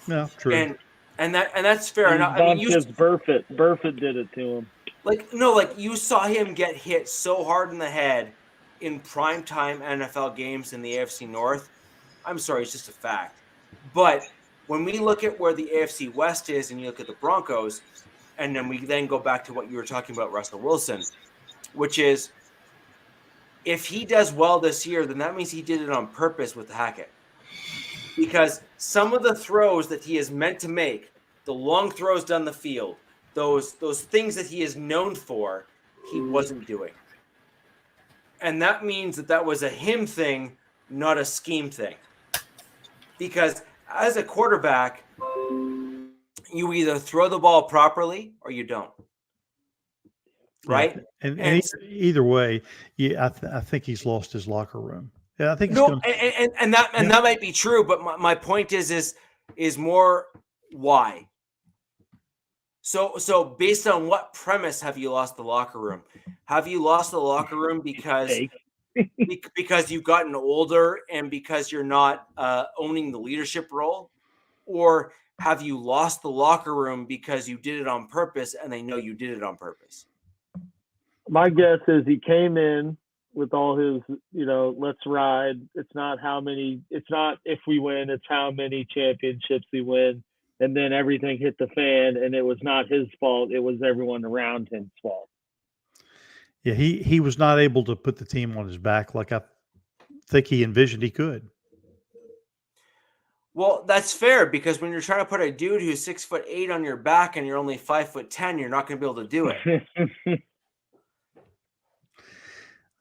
No, true. And that's fair enough. I mean, Burfitt did it to him. Like you saw him get hit so hard in the head in primetime NFL games in the AFC North. I'm sorry, it's just a fact. But when we look at where the AFC West is and you look at the Broncos, and then we go back to what you were talking about, Russell Wilson, which is if he does well this year, then that means he did it on purpose with Hackett. Because some of the throws that he is meant to make, the long throws down the field, those things that he is known for, he wasn't doing. And that means that was a him thing, not a scheme thing. Because as a quarterback, you either throw the ball properly or you don't. Right? And either way, I think he's lost his locker room. Yeah, I think that might be true, but my point is more why. So based on what premise have you lost the locker room? Have you lost the locker room because you've gotten older and because you're not owning the leadership role? Or have you lost the locker room because you did it on purpose and they know you did it on purpose? My guess is he came in with all his, let's ride. It's not if we win, it's how many championships we win. And then everything hit the fan and it was not his fault. It was everyone around him's fault. Yeah, he was not able to put the team on his back like I think he envisioned he could. Well, that's fair because when you're trying to put a dude who's 6'8" on your back and you're only 5'10", you're not going to be able to do it.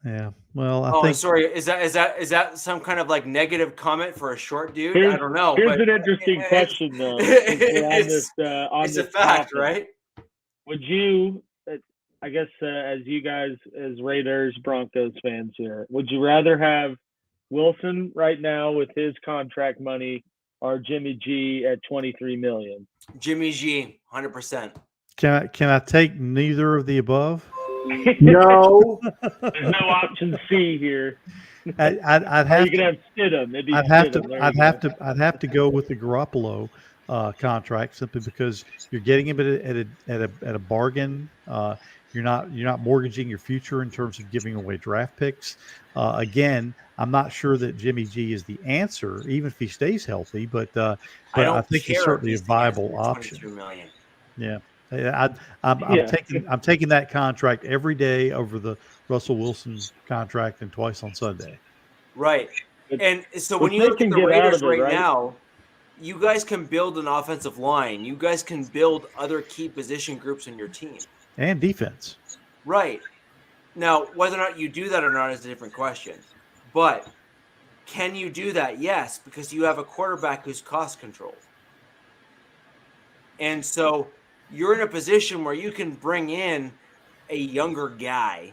Yeah. Well, I think. Sorry. Is that some kind of like negative comment for a short dude? I don't know. Here's an interesting question, though. It's a fact, right? Would you? I guess as you guys, as Raiders, Broncos fans here, would you rather have Wilson right now with his contract money or Jimmy G at $23 million? Jimmy G, 100%. Can I take neither of the above? No. There's no option C here. I'd Or have you could to. have Stidham. It'd be I'd have to. Stidham. There I'd you have go. to. I'd have to go with the Garoppolo contract simply because you're getting him at a bargain. You're not mortgaging your future in terms of giving away draft picks. Again, I'm not sure that Jimmy G is the answer, even if he stays healthy. But I think he's certainly a viable option. $22 million. Yeah. I'm taking that contract every day over the Russell Wilson contract and twice on Sunday. Right. And so when But you they look at can the get out Raiders of it, right right? now, you guys can build an offensive line. You guys can build other key position groups in your team. And defense. Right. Now, whether or not you do that or not is a different question. But can you do that? Yes, because you have a quarterback who's cost controlled. And so you're in a position where you can bring in a younger guy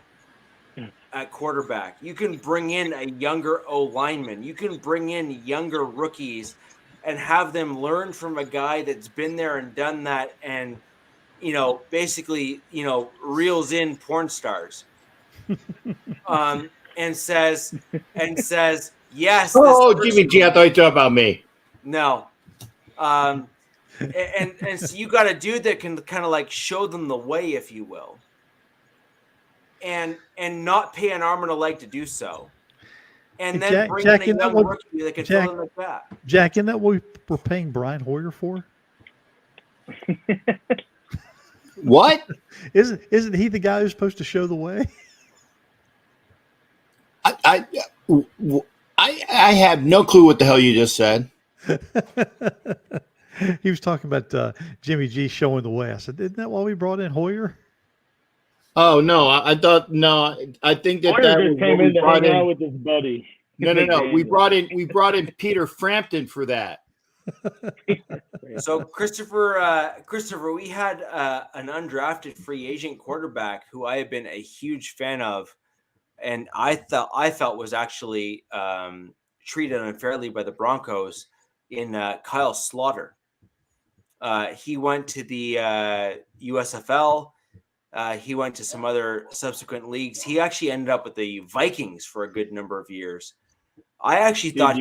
at quarterback. You can bring in a younger O-lineman. You can bring in younger rookies and have them learn from a guy that's been there and done that and, basically, reels in porn stars. And says, yes. Oh, Jimmy G, I thought you were talking about me. No. And so you got a dude that can kind of like show them the way, if you will, and not pay an arm and a leg to do so, and then bring in a young rookie that can fill in like that. Jack, isn't that what we're paying Brian Hoyer for? What? Isn't he the guy who's supposed to show the way? I have no clue what the hell you just said. He was talking about Jimmy G showing the way. I said, isn't that why we brought in Hoyer? Oh no, I thought no. I think that Hoyer that just was came what in we to brought hang out in. with his buddy. No. We brought in Peter Frampton for that. So Christopher, we had an undrafted free agent quarterback who I have been a huge fan of, and I felt was actually treated unfairly by the Broncos in Kyle Slaughter. He went to the USFL. He went to some other subsequent leagues. He actually ended up with the Vikings for a good number of years. I actually thought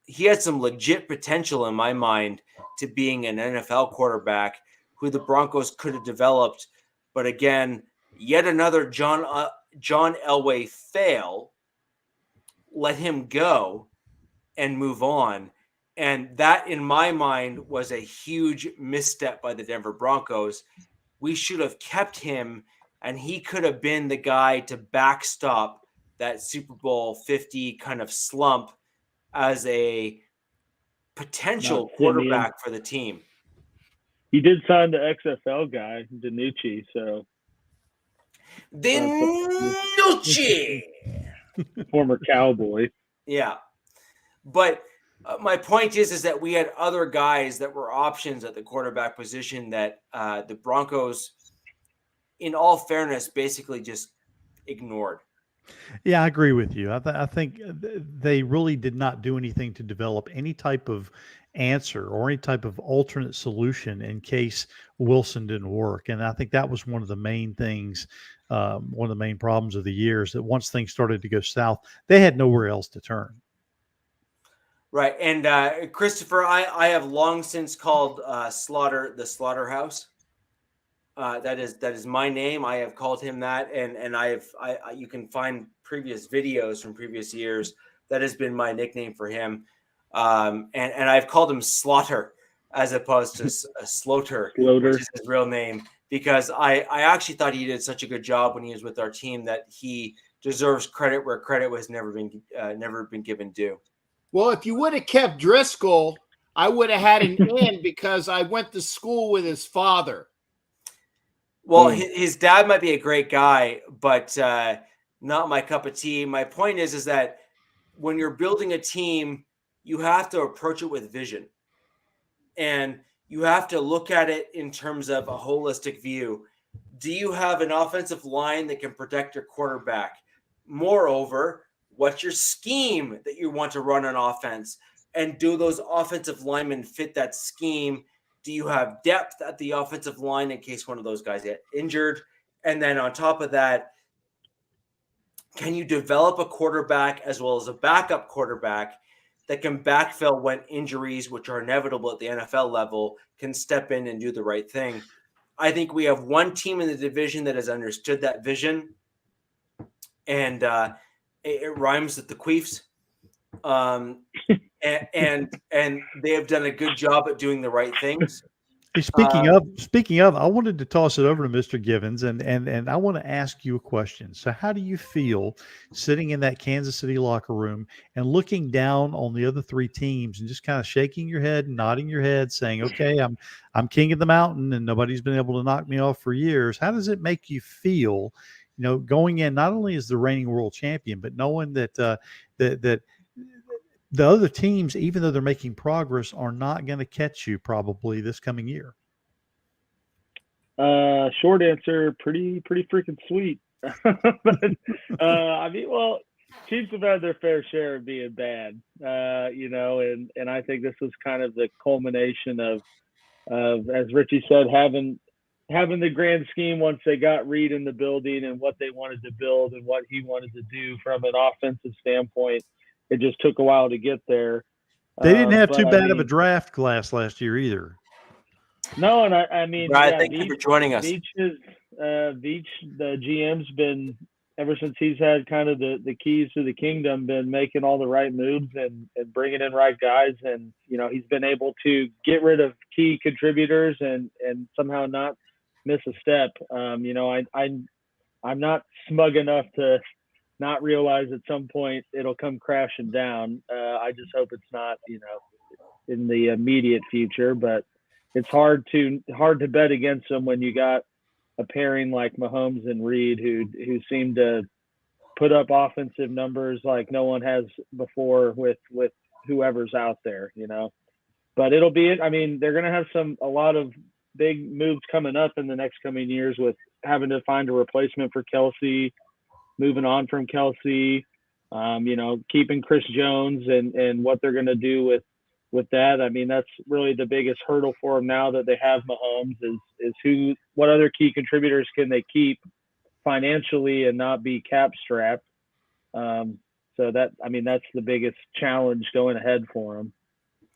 he had some legit potential in my mind to being an NFL quarterback who the Broncos could have developed. But again, yet another John Elway fail, let him go and move on. And that, in my mind, was a huge misstep by the Denver Broncos. We should have kept him, and he could have been the guy to backstop that Super Bowl 50 kind of slump as a potential quarterback for the team. He did sign the XFL guy, DiNucci, so. DiNucci! Former Cowboy. Yeah. But my point is that we had other guys that were options at the quarterback position that the Broncos, in all fairness, basically just ignored. Yeah, I agree with you. I think they really did not do anything to develop any type of answer or any type of alternate solution in case Wilson didn't work. And I think that was one of the main things, one of the main problems of the years, that once things started to go south, they had nowhere else to turn. Right. And Christopher, I have long since called Slaughter the Slaughterhouse. That is my name. I have called him that, and you can find previous videos from previous years. That has been my nickname for him, and I've called him Slaughter as opposed to Slaughter, which is his real name, because I actually thought he did such a good job when he was with our team that he deserves credit where credit was never been given due. Well, if you would have kept Driscoll, I would have had an in because I went to school with his father. Well, his dad might be a great guy, but not my cup of tea. My point is that when you're building a team, you have to approach it with vision. And you have to look at it in terms of a holistic view. Do you have an offensive line that can protect your quarterback? Moreover, what's your scheme that you want to run on offense? And do those offensive linemen fit that scheme? Do you have depth at the offensive line in case one of those guys get injured? And then on top of that, can you develop a quarterback as well as a backup quarterback that can backfill when injuries, which are inevitable at the NFL level, can step in and do the right thing? I think we have one team in the division that has understood that vision, and it rhymes with the Queefs. And they have done a good job at doing the right things. Hey, speaking of, I wanted to toss it over to Mr. Givens, and I want to ask you a question. So, how do you feel sitting in that Kansas City locker room and looking down on the other three teams and just kind of shaking your head and nodding your head, saying, "Okay, I'm king of the mountain, and nobody's been able to knock me off for years." How does it make you feel, going in not only as the reigning world champion, but knowing that that the other teams, even though they're making progress, are not going to catch you probably this coming year? Short answer, pretty freaking sweet. But, Chiefs have had their fair share of being bad, and I think this was kind of the culmination of as Richie said, having the grand scheme once they got Reed in the building and what they wanted to build and what he wanted to do from an offensive standpoint. It just took a while to get there. They didn't have too bad of a draft class last year either. No, and I mean, Brad, thank you for joining us. Veach, the GM's been, ever since he's had kind of the keys to the kingdom, been making all the right moves and bringing in right guys. And, he's been able to get rid of key contributors and somehow not miss a step. I'm not smug enough to not realize at some point it'll come crashing down. I just hope it's not, in the immediate future, but it's hard to bet against them when you got a pairing like Mahomes and Reed, who seem to put up offensive numbers like no one has before with whoever's out there, but it'll be it. I mean, they're going to have a lot of big moves coming up in the next coming years with having to find a replacement for Kelsey, moving on from Kelsey, keeping Chris Jones and what they're going to do with that. I mean, that's really the biggest hurdle for them now that they have Mahomes is what other key contributors can they keep financially and not be cap strapped. So that's the biggest challenge going ahead for them.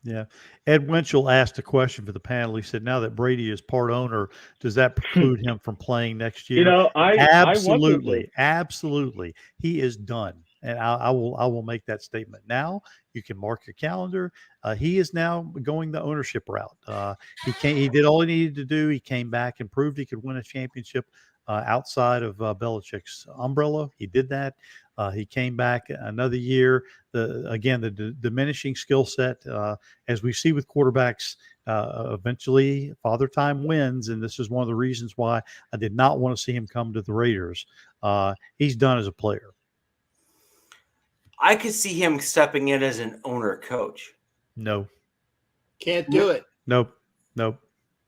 Yeah. Ed Winchell asked a question for the panel. He said, now that Brady is part owner, does that preclude him from playing next year? Absolutely. He is done. And I will make that statement now. You can mark your calendar. He is now going the ownership route. He did all he needed to do. He came back and proved he could win a championship outside of Belichick's umbrella. He did that. He came back another year. The diminishing skill set, as we see with quarterbacks, eventually Father Time wins, and this is one of the reasons why I did not want to see him come to the Raiders. He's done as a player. I could see him stepping in as an owner coach. No. Can't do it. Nope.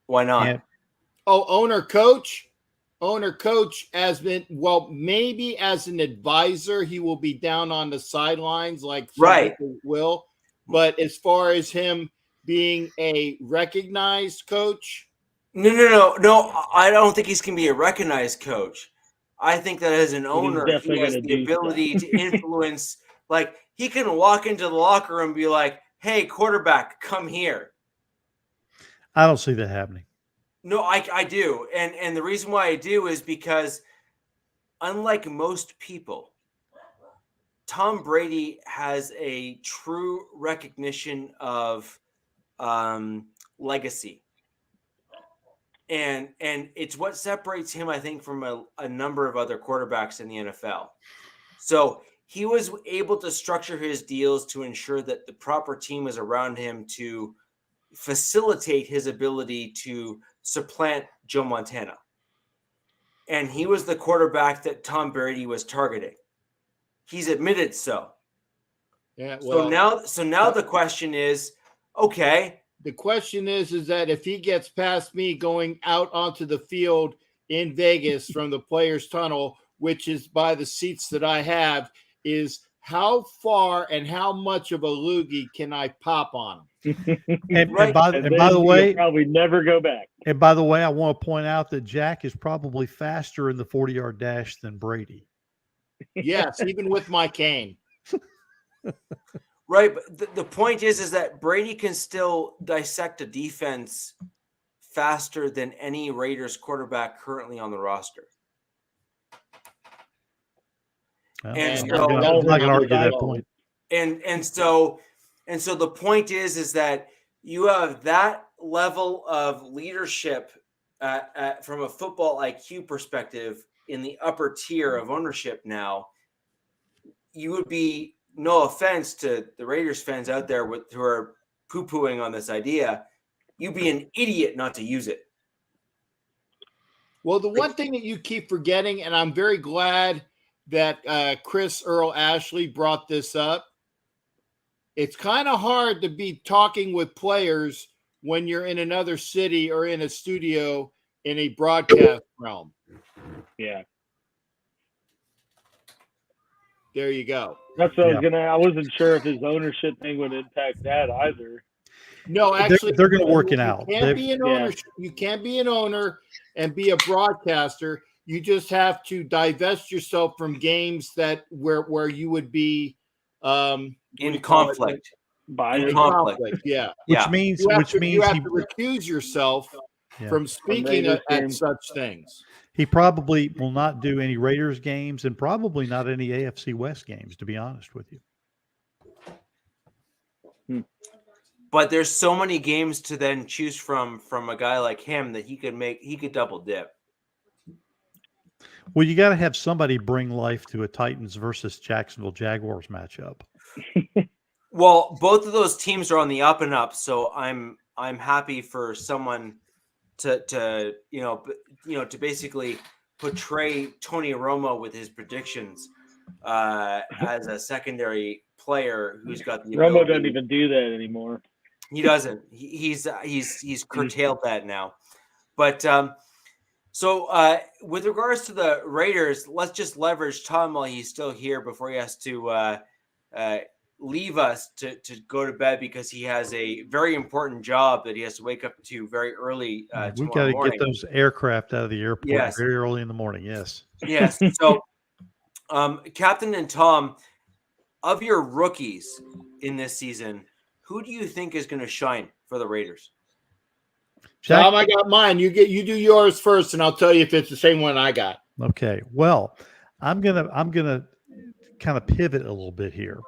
Why not? Can't. Oh, owner coach has been, maybe as an advisor, he will be down on the sidelines like right will. But as far as him being a recognized coach. No. I don't think he's going to be a recognized coach. I think that as an owner, he has the ability to influence. Like, he can walk into the locker room and be like, hey, quarterback, come here. I don't see that happening. No, I do. And the reason why I do is because, unlike most people, Tom Brady has a true recognition of legacy. And it's what separates him, I think, from a number of other quarterbacks in the NFL. So he was able to structure his deals to ensure that the proper team was around him to facilitate his ability to supplant Joe Montana. And he was the quarterback that Tom Brady was targeting. He's admitted so. Yeah. Well, so now the question is, okay. The question is that if he gets past me going out onto the field in Vegas from the players' tunnel, which is by the seats that I have, is how far and how much of a loogie can I pop on him? And Right. by the way, probably never go back. And by the way, I want to point out that Jack is probably faster in the 40-yard dash than Brady. Yes, even with my cane. Right, but the point is that Brady can still dissect a defense faster than any Raiders quarterback currently on the roster. Well, And I'm so- not going to argue that point. And so the point is that you have that level of leadership from a football IQ perspective in the upper tier of ownership now. You would be, no offense to the Raiders fans out there who are poo-pooing on this idea, you'd be an idiot not to use it. Well, the one thing that you keep forgetting, and I'm very glad that Chris Earl Ashley brought this up, it's kind of hard to be talking with players when you're in another city or in a studio in a broadcast realm. Yeah. There you go. That's what I wasn't sure if his ownership thing would impact that either. No, actually, they're going to work it out. You can't be an owner and be a broadcaster. You just have to divest yourself from games that where you would be In conflict. Yeah. Which means you have to recuse yourself from speaking at such things. He probably will not do any Raiders games and probably not any AFC West games, to be honest with you. But there's so many games to then choose from a guy like him that he could double dip. Well, you got to have somebody bring life to a Titans versus Jacksonville Jaguars matchup. Well, both of those teams are on the up and up, so I'm happy for someone to basically portray Tony Romo with his predictions as a secondary player who's got the Romo ability. doesn't even do that anymore. He doesn't. He's curtailed that now. But so with regards to the Raiders, let's just leverage Tom while he's still here before he has to leave us to go to bed because he has a very important job that he has to wake up to very early We've got to get those aircraft out of the airport very early in the morning. Yes. Yes. So, Captain and Tom, of your rookies in this season, who do you think is going to shine for the Raiders? Jack? Tom, I got mine. You do yours first, and I'll tell you if it's the same one I got. Okay. Well, I'm gonna kind of pivot a little bit here.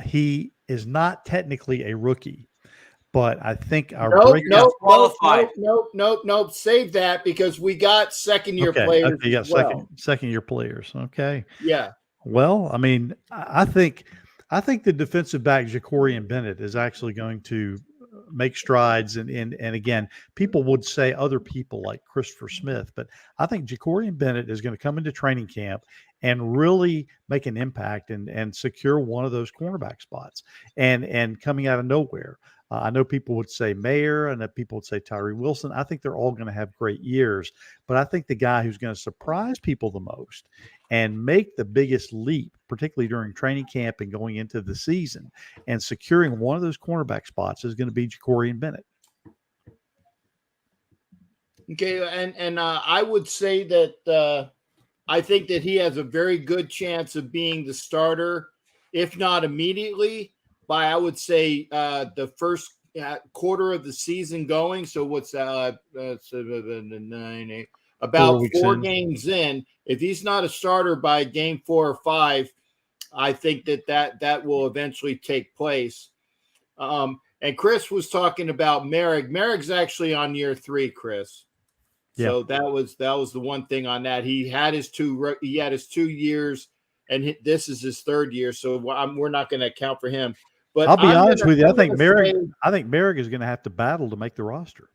He is not technically a rookie, but I think our Nope. Save that because we got second-year players. Okay, yeah, second-year players. Okay. Yeah. Well, I mean, I think the defensive back Jacorian Bennett is actually going to make strides, and again, people would say other people like Christopher Smith, but I think Jacorian Bennett is going to come into training camp and really make an impact and secure one of those cornerback spots, and coming out of nowhere. I know people would say Mayer, and that people would say Tyree Wilson. I think they're all going to have great years, but I think the guy who's going to surprise people the most and make the biggest leap, particularly during training camp and going into the season, and securing one of those cornerback spots is going to be Jacorian Bennett. Okay, and I would say that I think that he has a very good chance of being the starter, if not immediately, by I would say the first quarter of the season going. So what's about 4 games in. If he's not a starter by game 4 or 5, I think that will eventually take place. And Chris was talking about Merrick. Merrick's actually on year 3, Chris. Yeah. So that was the one thing on that. He had his 2 years, and this is his 3rd year. So we're not going to account for him. But I'll be honest with you. I think Merrick is going to have to battle to make the roster.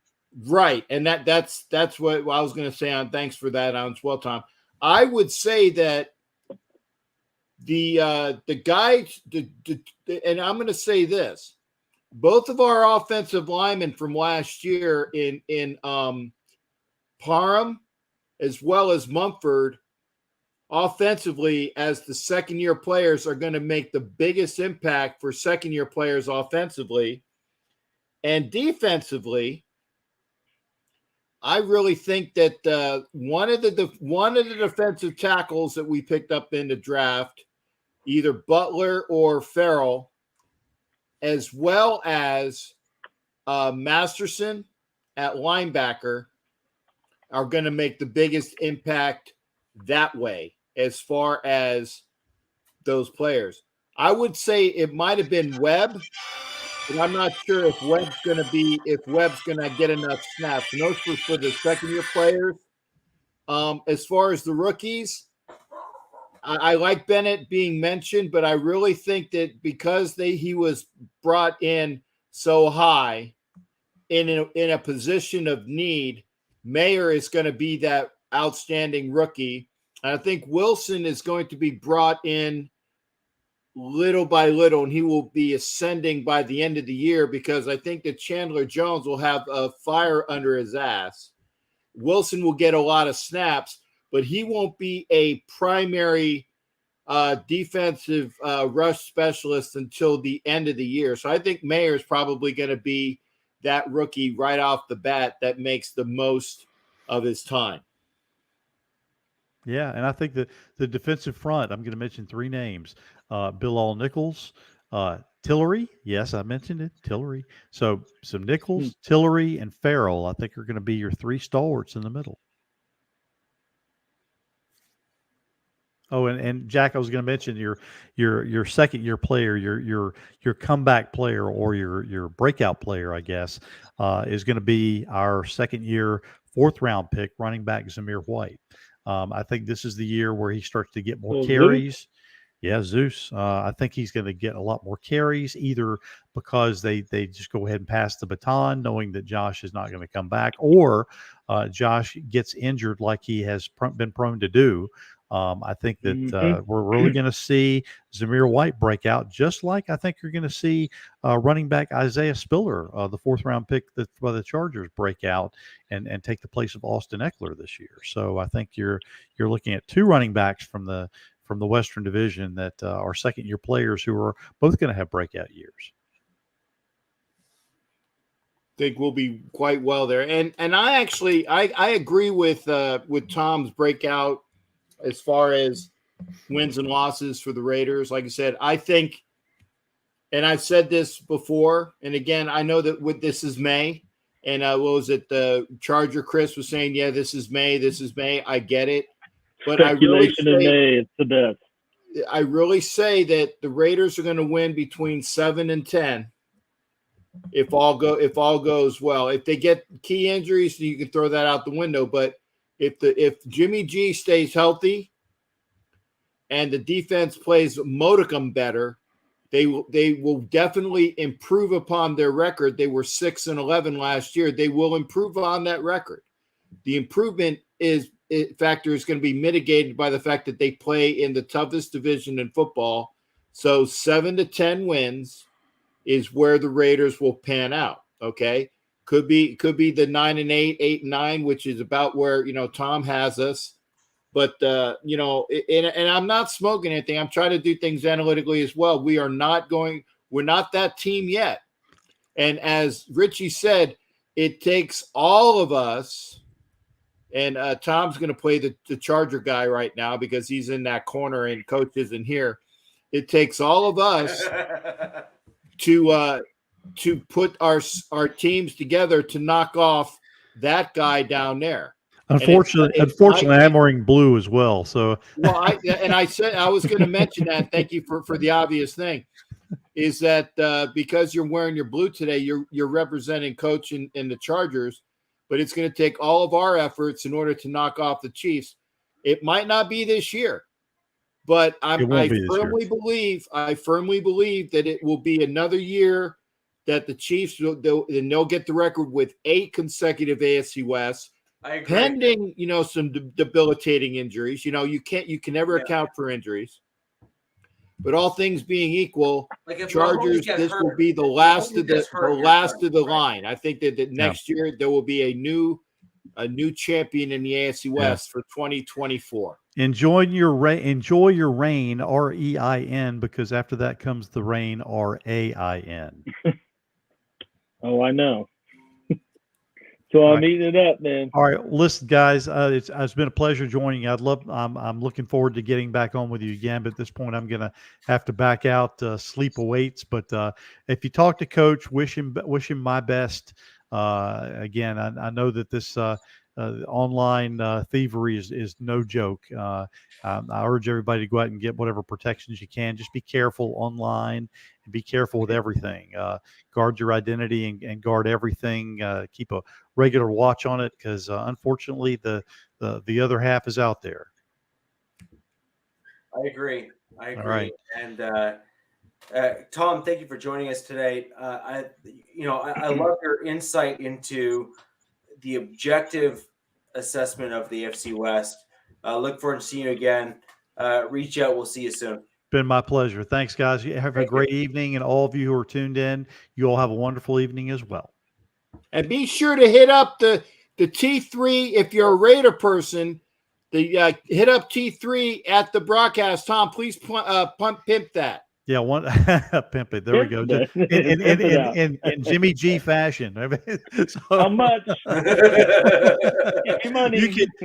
Right, and that's what I was going to say. On thanks for that, on well, Tom. I would say that the guys, and I'm going to say this: both of our offensive linemen from last year in Parham as well as Mumford offensively, as the second-year players are going to make the biggest impact for second-year players offensively. And defensively, I really think that one of the defensive tackles that we picked up in the draft, either Butler or Farrell, as well as Masterson at linebacker, are going to make the biggest impact that way as far as those players. I would say it might have been Webb, but I'm not sure if Webb's going to get enough snaps. And those for the second-year players. As far as the rookies, I like Bennett being mentioned, but I really think that because he was brought in so high in a position of need, Mayer is going to be that outstanding rookie. And I think Wilson is going to be brought in little by little, and he will be ascending by the end of the year because I think that Chandler Jones will have a fire under his ass. Wilson will get a lot of snaps, but he won't be a primary defensive rush specialist until the end of the year. So I think Mayer is probably going to be that rookie right off the bat that makes the most of his time. Yeah, and I think the defensive front, I'm going to mention three names. Bilal Nichols, Tillery. Yes, I mentioned it, Tillery. So some Nichols, Tillery, and Farrell, I think are going to be your three stalwarts in the middle. Oh, and Jack, I was going to mention your second year player, your comeback player, or your breakout player, I guess, is going to be our second year 4th round pick, running back Zamir White. I think this is the year where he starts to get more carries. Zeus? Yeah, Zeus. I think he's going to get a lot more carries, either because they just go ahead and pass the baton, knowing that Josh is not going to come back, or Josh gets injured like he has been prone to do. I think that we're really going to see Zamir White break out, just like I think you're going to see running back Isaiah Spiller, the 4th round pick by the Chargers, break out and take the place of Austin Eckler this year. So I think you're looking at two running backs from the Western Division that are second year players who are both going to have breakout years. Think we'll be quite well there, and I actually agree with Tom's breakout as far as wins and losses for the Raiders. Like I said, I think, and I've said this before, and again, I know that this is May, and what was it? The Charger Chris was saying, yeah, this is May. I get it. But speculation in May, it's the best. I really say that the Raiders are going to win between 7 and 10 if all goes well. If they get key injuries, you can throw that out the window. But if Jimmy G stays healthy and the defense plays modicum better, they will definitely improve upon their record. They were 6-11 last year. They will improve on that record. The improvement factor is going to be mitigated by the fact that they play in the toughest division in football. So 7 to 10 wins is where the Raiders will pan out. Okay. Could be the 9-8, 8-9, which is about where, Tom has us. But, and I'm not smoking anything. I'm trying to do things analytically as well. We're not that team yet. And as Richie said, it takes all of us. And Tom's going to play the Charger guy right now because he's in that corner and coach isn't here. It takes all of us to put our teams together to knock off that guy down there. Unfortunately, I'm wearing blue as well. So, I said I was going to mention that. Thank you for the obvious thing. Is that because you're wearing your blue today, you're representing Coach in the Chargers. But it's going to take all of our efforts in order to knock off the Chiefs. It might not be this year, but I firmly believe that it will be another year that the Chiefs they'll get the record with 8 consecutive AFC West, pending some debilitating injuries. You can never account for injuries. But all things being equal, Chargers, this will be the last of the line. I think that next year there will be a new champion in the AFC West for 2024. Enjoy your rain, REIN, because after that comes the rain, RAIN. Oh, I know. So I'm eating it up, man. All right, listen, guys, it's been a pleasure joining you. I'm looking forward to getting back on with you again, but at this point, I'm gonna have to back out. Sleep awaits, but if you talk to Coach, wish him my best. Again, I know that this online thievery is no joke. I urge everybody to go out and get whatever protections you can. Just be careful online and be careful with everything. Guard your identity and guard everything. Keep a regular watch on it, because unfortunately the other half is out there. I agree. All right. And Tom, thank you for joining us today. I love your insight into the objective assessment of the AFC West. Look forward to seeing you again. Reach out. We'll see you soon. Been my pleasure. Thanks, guys. You have a great evening, and all of you who are tuned in, you all have a wonderful evening as well. And be sure to hit up the T3 if you're a Raider person. Hit up T3 at the broadcast. Tom, please pimp that. Yeah, one pimp it. There we go. In Jimmy G fashion. So, how much?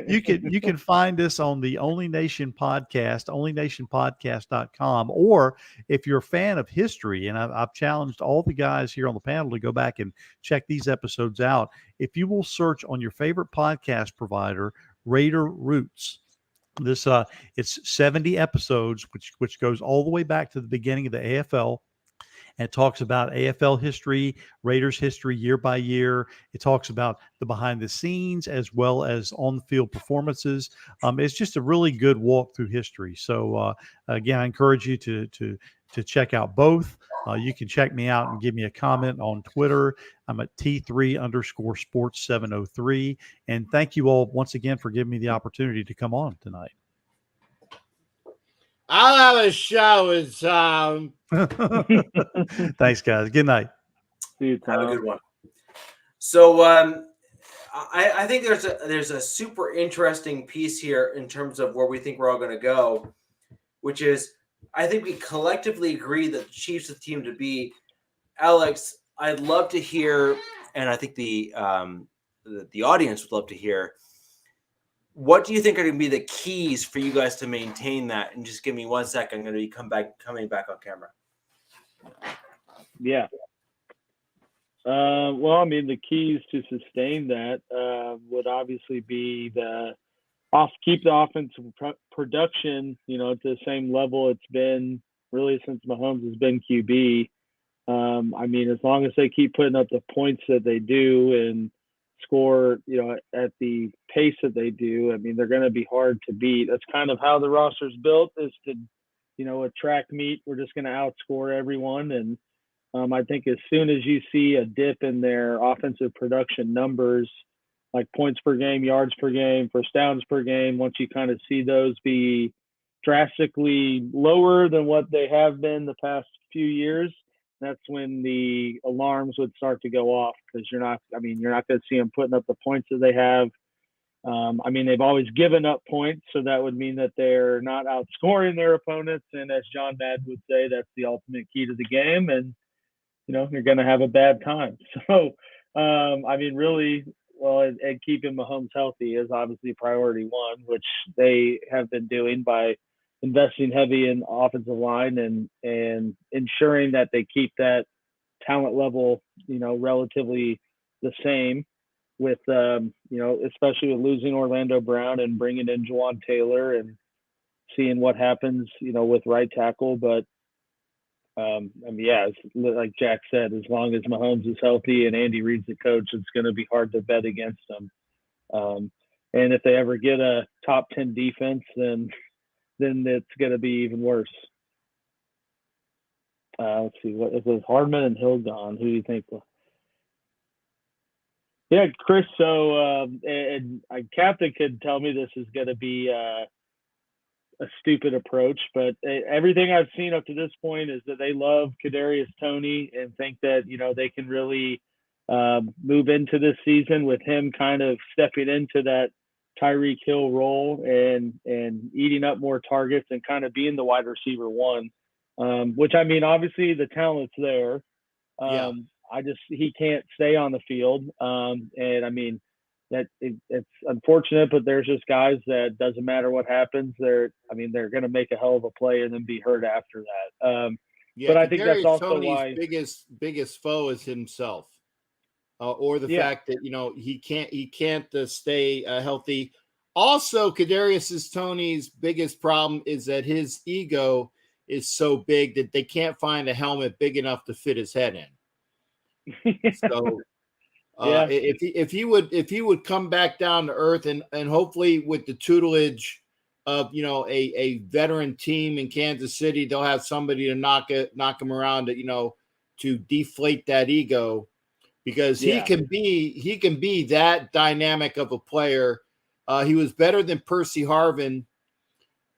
You can find us on the Only Nation podcast, onlynationpodcast.com, or if you're a fan of history, and I've challenged all the guys here on the panel to go back and check these episodes out. If you will search on your favorite podcast provider, Raider Roots. This it's 70 episodes, which goes all the way back to the beginning of the AFL. And it talks about AFL history, Raiders history year by year. It talks about the behind the scenes as well as on the field performances. It's just a really good walk through history. So again, I encourage you to check out both. You can check me out and give me a comment on Twitter. I'm at T3_sports703. And thank you all once again for giving me the opportunity to come on tonight. I'll have a shower, Tom. Thanks, guys. Good night. See you, Tom. Have a good one. So I think there's a super interesting piece here in terms of where we think we're all going to go, which is I think we collectively agree that the Chiefs are the team to beat. Alex, I'd love to hear, and I think the audience would love to hear, what do you think are going to be the keys for you guys to maintain that? And just give me 1 second. I'm going to be coming back on camera. Yeah. Well, I mean, the keys to sustain that would obviously be keep the offensive production, at the same level it's been really since Mahomes has been QB. I mean, as long as they keep putting up the points that they do and score, at the pace that they do, I mean, they're going to be hard to beat. That's kind of how the roster's built, is to, a track meet. We're just going to outscore everyone. And I think as soon as you see a dip in their offensive production numbers, like points per game, yards per game, first downs per game, once you kind of see those be drastically lower than what they have been the past few years, that's when the alarms would start to go off, because you're not going to see them putting up the points that they have. I mean, they've always given up points, so that would mean that they're not outscoring their opponents. And as John Madden would say, that's the ultimate key to the game. And, you're going to have a bad time. So, I mean, really, and keeping Mahomes healthy is obviously priority one, which they have been doing by investing heavy in offensive line and ensuring that they keep that talent level, relatively the same, with, especially with losing Orlando Brown and bringing in Juwan Taylor and seeing what happens, with right tackle. But, like Jack said, as long as Mahomes is healthy and Andy Reid's the coach, it's going to be hard to bet against them. And if they ever get a top 10 defense, then it's going to be even worse. Let's see, what if it was Hardman and Hill gone? Who do you think? Yeah, Chris. So, and Captain could tell me this is going to be a stupid approach, but everything I've seen up to this point is that they love Kadarius Toney and think that they can really move into this season with him kind of stepping into that Tyreek Hill role and eating up more targets and kind of being the wide receiver one, which, I mean, obviously the talent's there. He can't stay on the field. And I mean, it's unfortunate, but there's just guys that doesn't matter what happens. They're going to make a hell of a play and then be hurt after that. But I think that's also Tony's why biggest foe is himself, or the fact that he can't stay healthy. Also, Kadarius Tony's biggest problem is that his ego is so big that they can't find a helmet big enough to fit his head in. So, if he would come back down to earth and hopefully with the tutelage of a veteran team in Kansas City, they'll have somebody to knock him around to deflate that ego, because he can be that dynamic of a player. He was better than Percy Harvin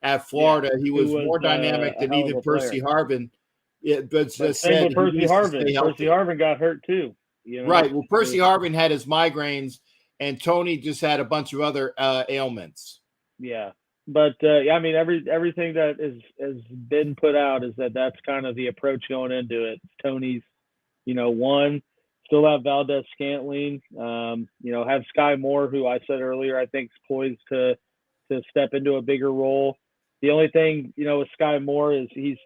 at Florida. He was more dynamic than even Percy Harvin. But same with Percy Harvin. Percy Harvin got hurt too. Right. Well, Percy Harvin had his migraines, and Tony just had a bunch of other ailments. Yeah. But I mean, everything that has been put out is that's kind of the approach going into it. Tony's, one, still have Valdez-Scantling, have Sky Moore, who I said earlier I think is poised to step into a bigger role. The only thing, with Sky Moore is he's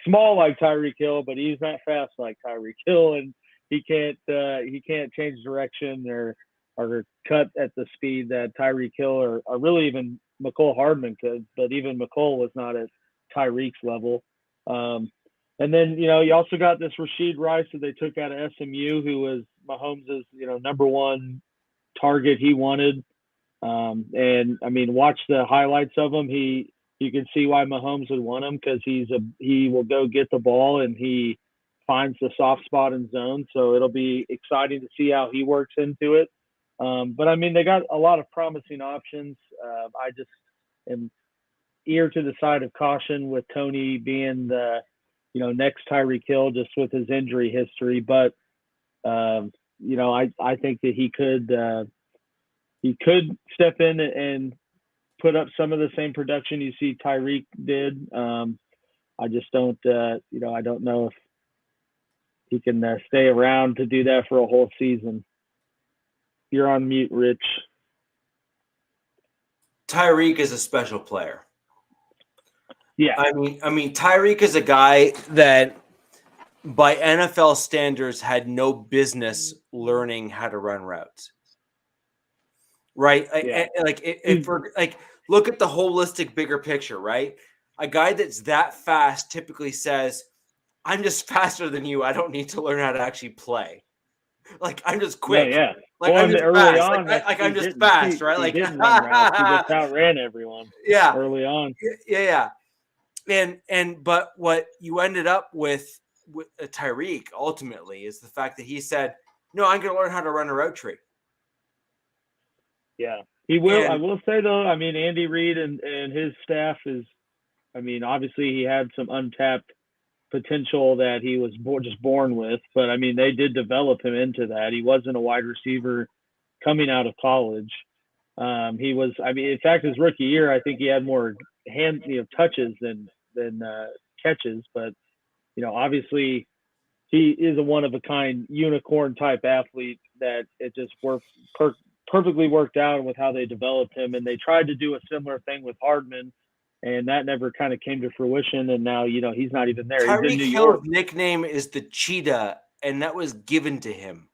small like Tyreek Hill, but he's not fast like Tyreek Hill, and he can't change direction or cut at the speed that Tyreek Hill or really even McCole Hardman could, but even McCole was not at Tyreek's level. And then, you also got this Rashid Rice that they took out of SMU, who was Mahomes' number one target he wanted. And I mean, watch the highlights of him. You can see why Mahomes would want him, because he will go get the ball and he finds the soft spot in zone. So it'll be exciting to see how he works into it. But I mean, they got a lot of promising options. I just am ear to the side of caution with Tony being the, next Tyreek Hill, just with his injury history. But, I think that he could step in and put up some of the same production you see Tyreek did. I just don't, I don't know if he can stay around to do that for a whole season. You're on mute, Rich. Tyreek is a special player. Yeah. I mean, Tyreek is a guy that by NFL standards had no business learning how to run routes. Right? Yeah. Look at the holistic bigger picture, right? A guy that's that fast typically says, I'm just faster than you. I don't need to learn how to actually play. Like, I'm just quick. Yeah. Like, well, I'm just early fast. on, I'm just fast, right? He didn't run routes. He just outran everyone. Yeah. Early on. Yeah. But what you ended up with Tyreek ultimately is the fact that he said, no, I'm going to learn how to run a route tree. Yeah, he will. I will say, though, I mean, Andy Reid and his staff obviously he had some untapped potential that he was just born with. But, I mean, they did develop him into that. He wasn't a wide receiver coming out of college. He was, in fact, his rookie year, I think he had more touches than catches. But, obviously he is a one-of-a-kind unicorn-type athlete that it just perfectly worked out with how they developed him. And they tried to do a similar thing with Hardman, and that never kind of came to fruition. And now, he's not even there. Tyreek Hill's nickname is the Cheetah, and that was given to him.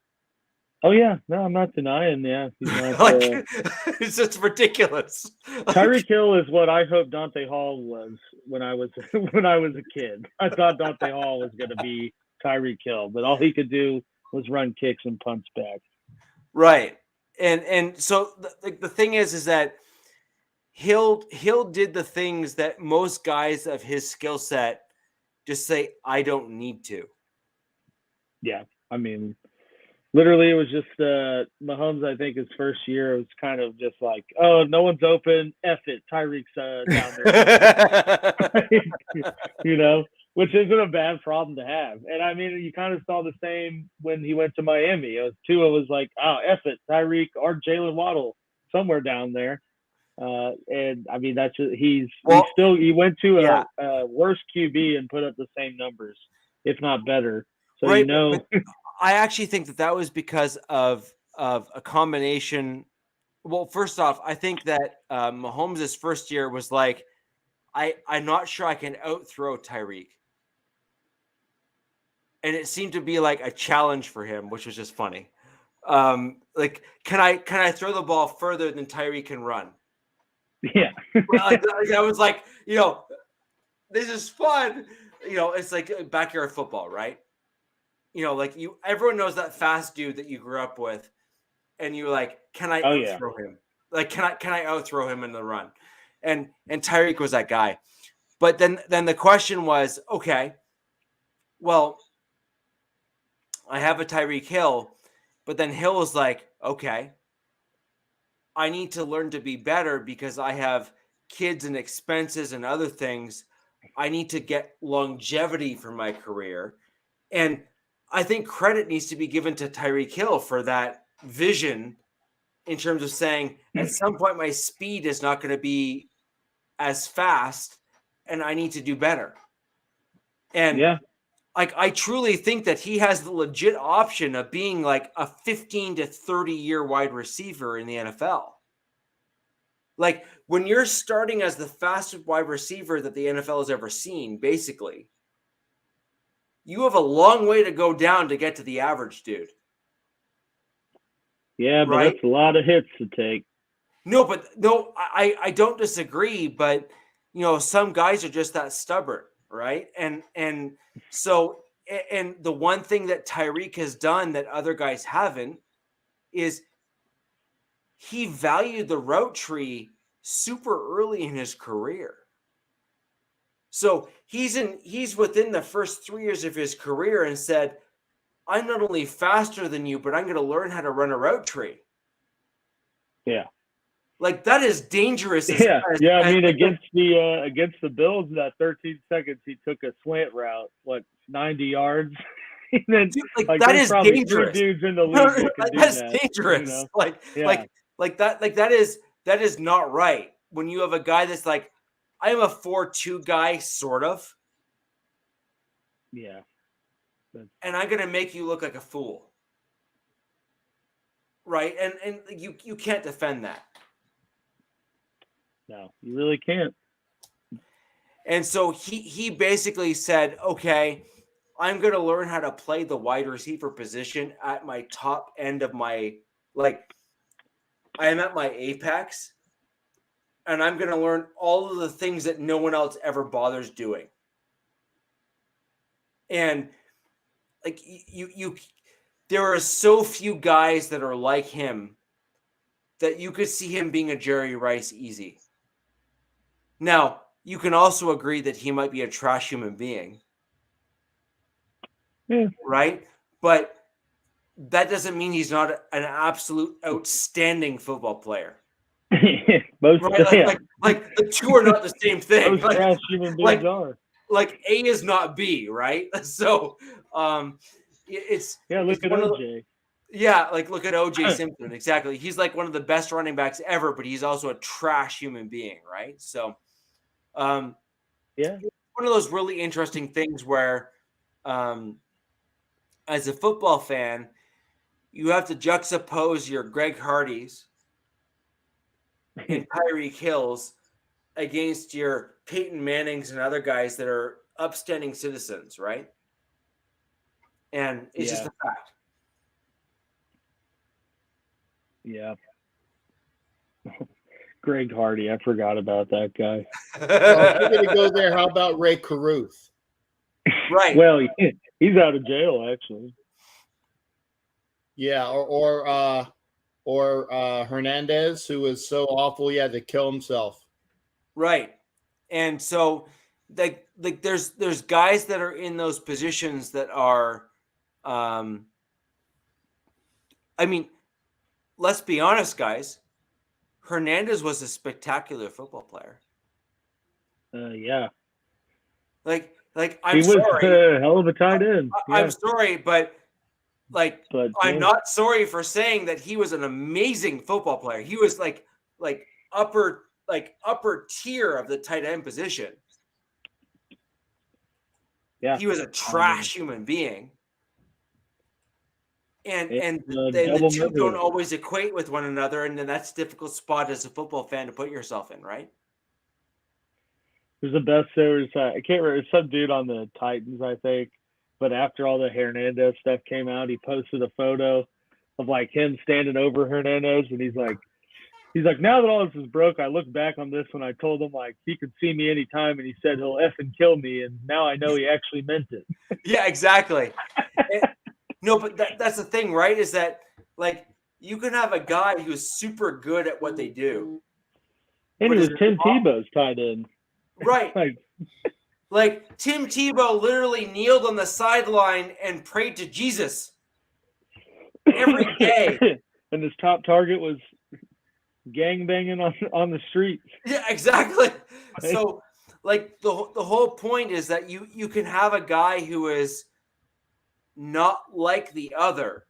Oh, yeah. No, I'm not denying. Yeah. He's not, it's just ridiculous. Tyreek Hill is what I hope Dante Hall was when I was a kid. I thought Dante Hall was going to be Tyreek Hill, but all he could do was run kicks and punts back. Right. And so the thing is that Hill did the things that most guys of his skill set just say, I don't need to. Yeah. I mean, literally, it was just Mahomes, I think, his first year, it was kind of just like, oh, no one's open. F it. Tyreek's down there. Which isn't a bad problem to have. And, I mean, you kind of saw the same when he went to Miami. Tua was like, oh, F it. Tyreek or Jalen Waddle somewhere down there. And I mean, that's just, he went to a worse QB and put up the same numbers, if not better. So, right, you know, I actually think that was because of a combination. Well, first off, I think that Mahomes' first year was like, I'm not sure I can outthrow Tyreek. And it seemed to be like a challenge for him, which was just funny. Like, can I throw the ball further than Tyreek can run? Yeah. I was like, you know, this is fun. You know, it's like backyard football, right? You know, like everyone knows that fast dude that you grew up with, and you're like, can I outthrow him? Like, can I outthrow him in the run? And Tyreek was that guy. But then the question was, okay, well, I have a Tyreek Hill, but then Hill was like, okay, I need to learn to be better because I have kids and expenses and other things. I need to get longevity for my career. And I think credit needs to be given to Tyreek Hill for that vision in terms of saying at some point my speed is not going to be as fast and I need to do better. And like, I truly think that he has the legit option of being like a 15 to 30 year wide receiver in the NFL. Like, when you're starting as the fastest wide receiver that the NFL has ever seen, basically, you have a long way to go down to get to the average dude. Yeah, but that's a lot of hits to take. No, I don't disagree, but you know, some guys are just that stubborn, right? And so the one thing that Tyreek has done that other guys haven't is he valued the route tree super early in his career. So he's within the first 3 years of his career and said, I'm not only faster than you, but I'm going to learn how to run a route tree. Yeah. Like, that is dangerous. I mean, against the Bills, in that 13 seconds, he took a slant route, 90 yards. And then, dude, that is dangerous. 3 dudes in the league that's dangerous. You know? That is not right. When you have a guy that's like, I am a 4-2 guy, sort of. Yeah. And I'm going to make you look like a fool. Right? And you can't defend that. No, you really can't. And so he basically said, okay, I'm going to learn how to play the wide receiver position at my top end of my, like, I am at my apex, and I'm going to learn all of the things that no one else ever bothers doing. And like, there are so few guys that are like him that you could see him being a Jerry Rice easy. Now, you can also agree that he might be a trash human being. Yeah. Right? But that doesn't mean he's not an absolute outstanding football player. Most, right? Like the two are not the same thing. Most trash human beings are. Like A is not B, right? So it's look at OJ. Look at OJ Simpson. Exactly. He's like one of the best running backs ever, but he's also a trash human being, right? So one of those really interesting things where as a football fan, you have to juxtapose your Greg Hardys and Tyreek Hills against your Peyton Mannings and other guys that are upstanding citizens, right? And it's just a fact. Yeah. Greg Hardy, I forgot about that guy. Well, if you're going to go there, how about Ray Caruth? Right. Well, he's out of jail, actually. Yeah, or Hernandez, who was so awful he had to kill himself. Right. And so like there's guys that are in those positions that are I mean, let's be honest, guys. Hernandez was a spectacular football player. Yeah. Like he was a hell of a tight end. I'm sorry, but Like, But I'm not sorry for saying that he was an amazing football player. He was like upper tier of the tight end position. Yeah, He was a trash human being. And the double two murderer. don't always equate with one another, and then that's a difficult spot as a football fan to put yourself in, right? There's the best. There was I can't remember, some dude on the Titans, I think. But after all the Hernandez stuff came out, he posted a photo of like him standing over Hernandez, and he's like, now that all this is broke, I look back on this when I told him like he could see me anytime, and he said he'll effing kill me, and now I know he actually meant it. Yeah, exactly. No, but that's the thing, right? Is that like you can have a guy who's super good at what they do, and he was Tim Tebow's tight end, right? Like Tim Tebow literally kneeled on the sideline and prayed to Jesus every day. And his top target was gangbanging on the streets. Yeah, exactly. So, like the whole point is that you can have a guy who is not like the other,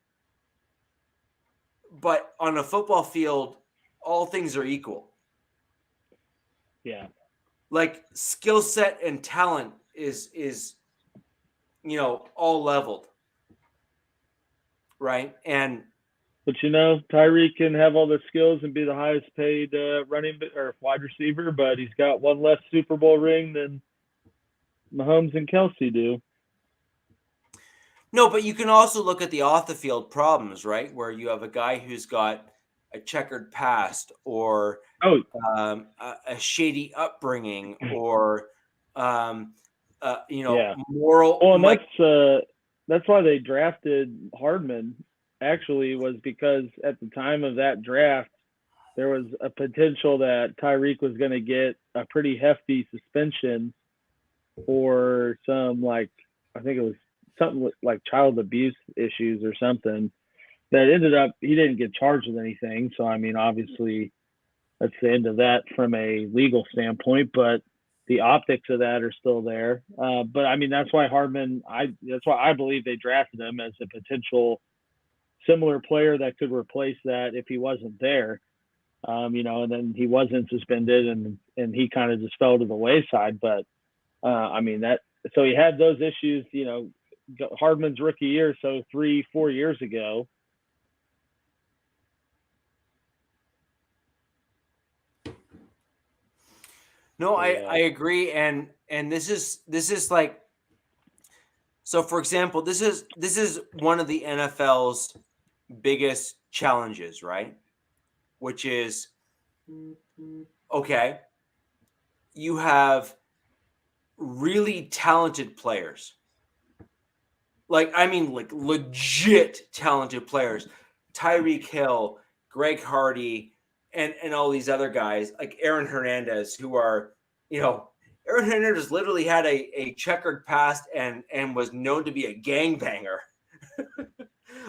but on a football field, all things are equal. Yeah. Like skill set and talent is all leveled, right? But Tyreek can have all the skills and be the highest paid running or wide receiver, but he's got one less Super Bowl ring than Mahomes and Kelsey do. No, but you can also look at the off the field problems, right? Where you have a guy who's got a checkered past or a shady upbringing or moral. Well, and that's why they drafted Hardman. Actually, was because at the time of that draft, there was a potential that Tyreek was going to get a pretty hefty suspension for some I think it was something like child abuse issues or something. That ended up he didn't get charged with anything. So I mean, obviously, that's the end of that from a legal standpoint. But the optics of that are still there. But I mean, that's why Hardman. That's why I believe they drafted him as a potential similar player that could replace that if he wasn't there. And then he wasn't suspended, and he kind of just fell to the wayside. But I mean so he had those issues. Hardman's rookie year, so 3-4 years ago. No, I agree, and this is like, so for example, this is one of the NFL's biggest challenges, right? Which is, okay, you have really talented players, like legit talented players, Tyreek Hill, Greg Hardy, and all these other guys like Aaron Hernandez, who are, Aaron Hernandez literally had a checkered past and was known to be a gangbanger.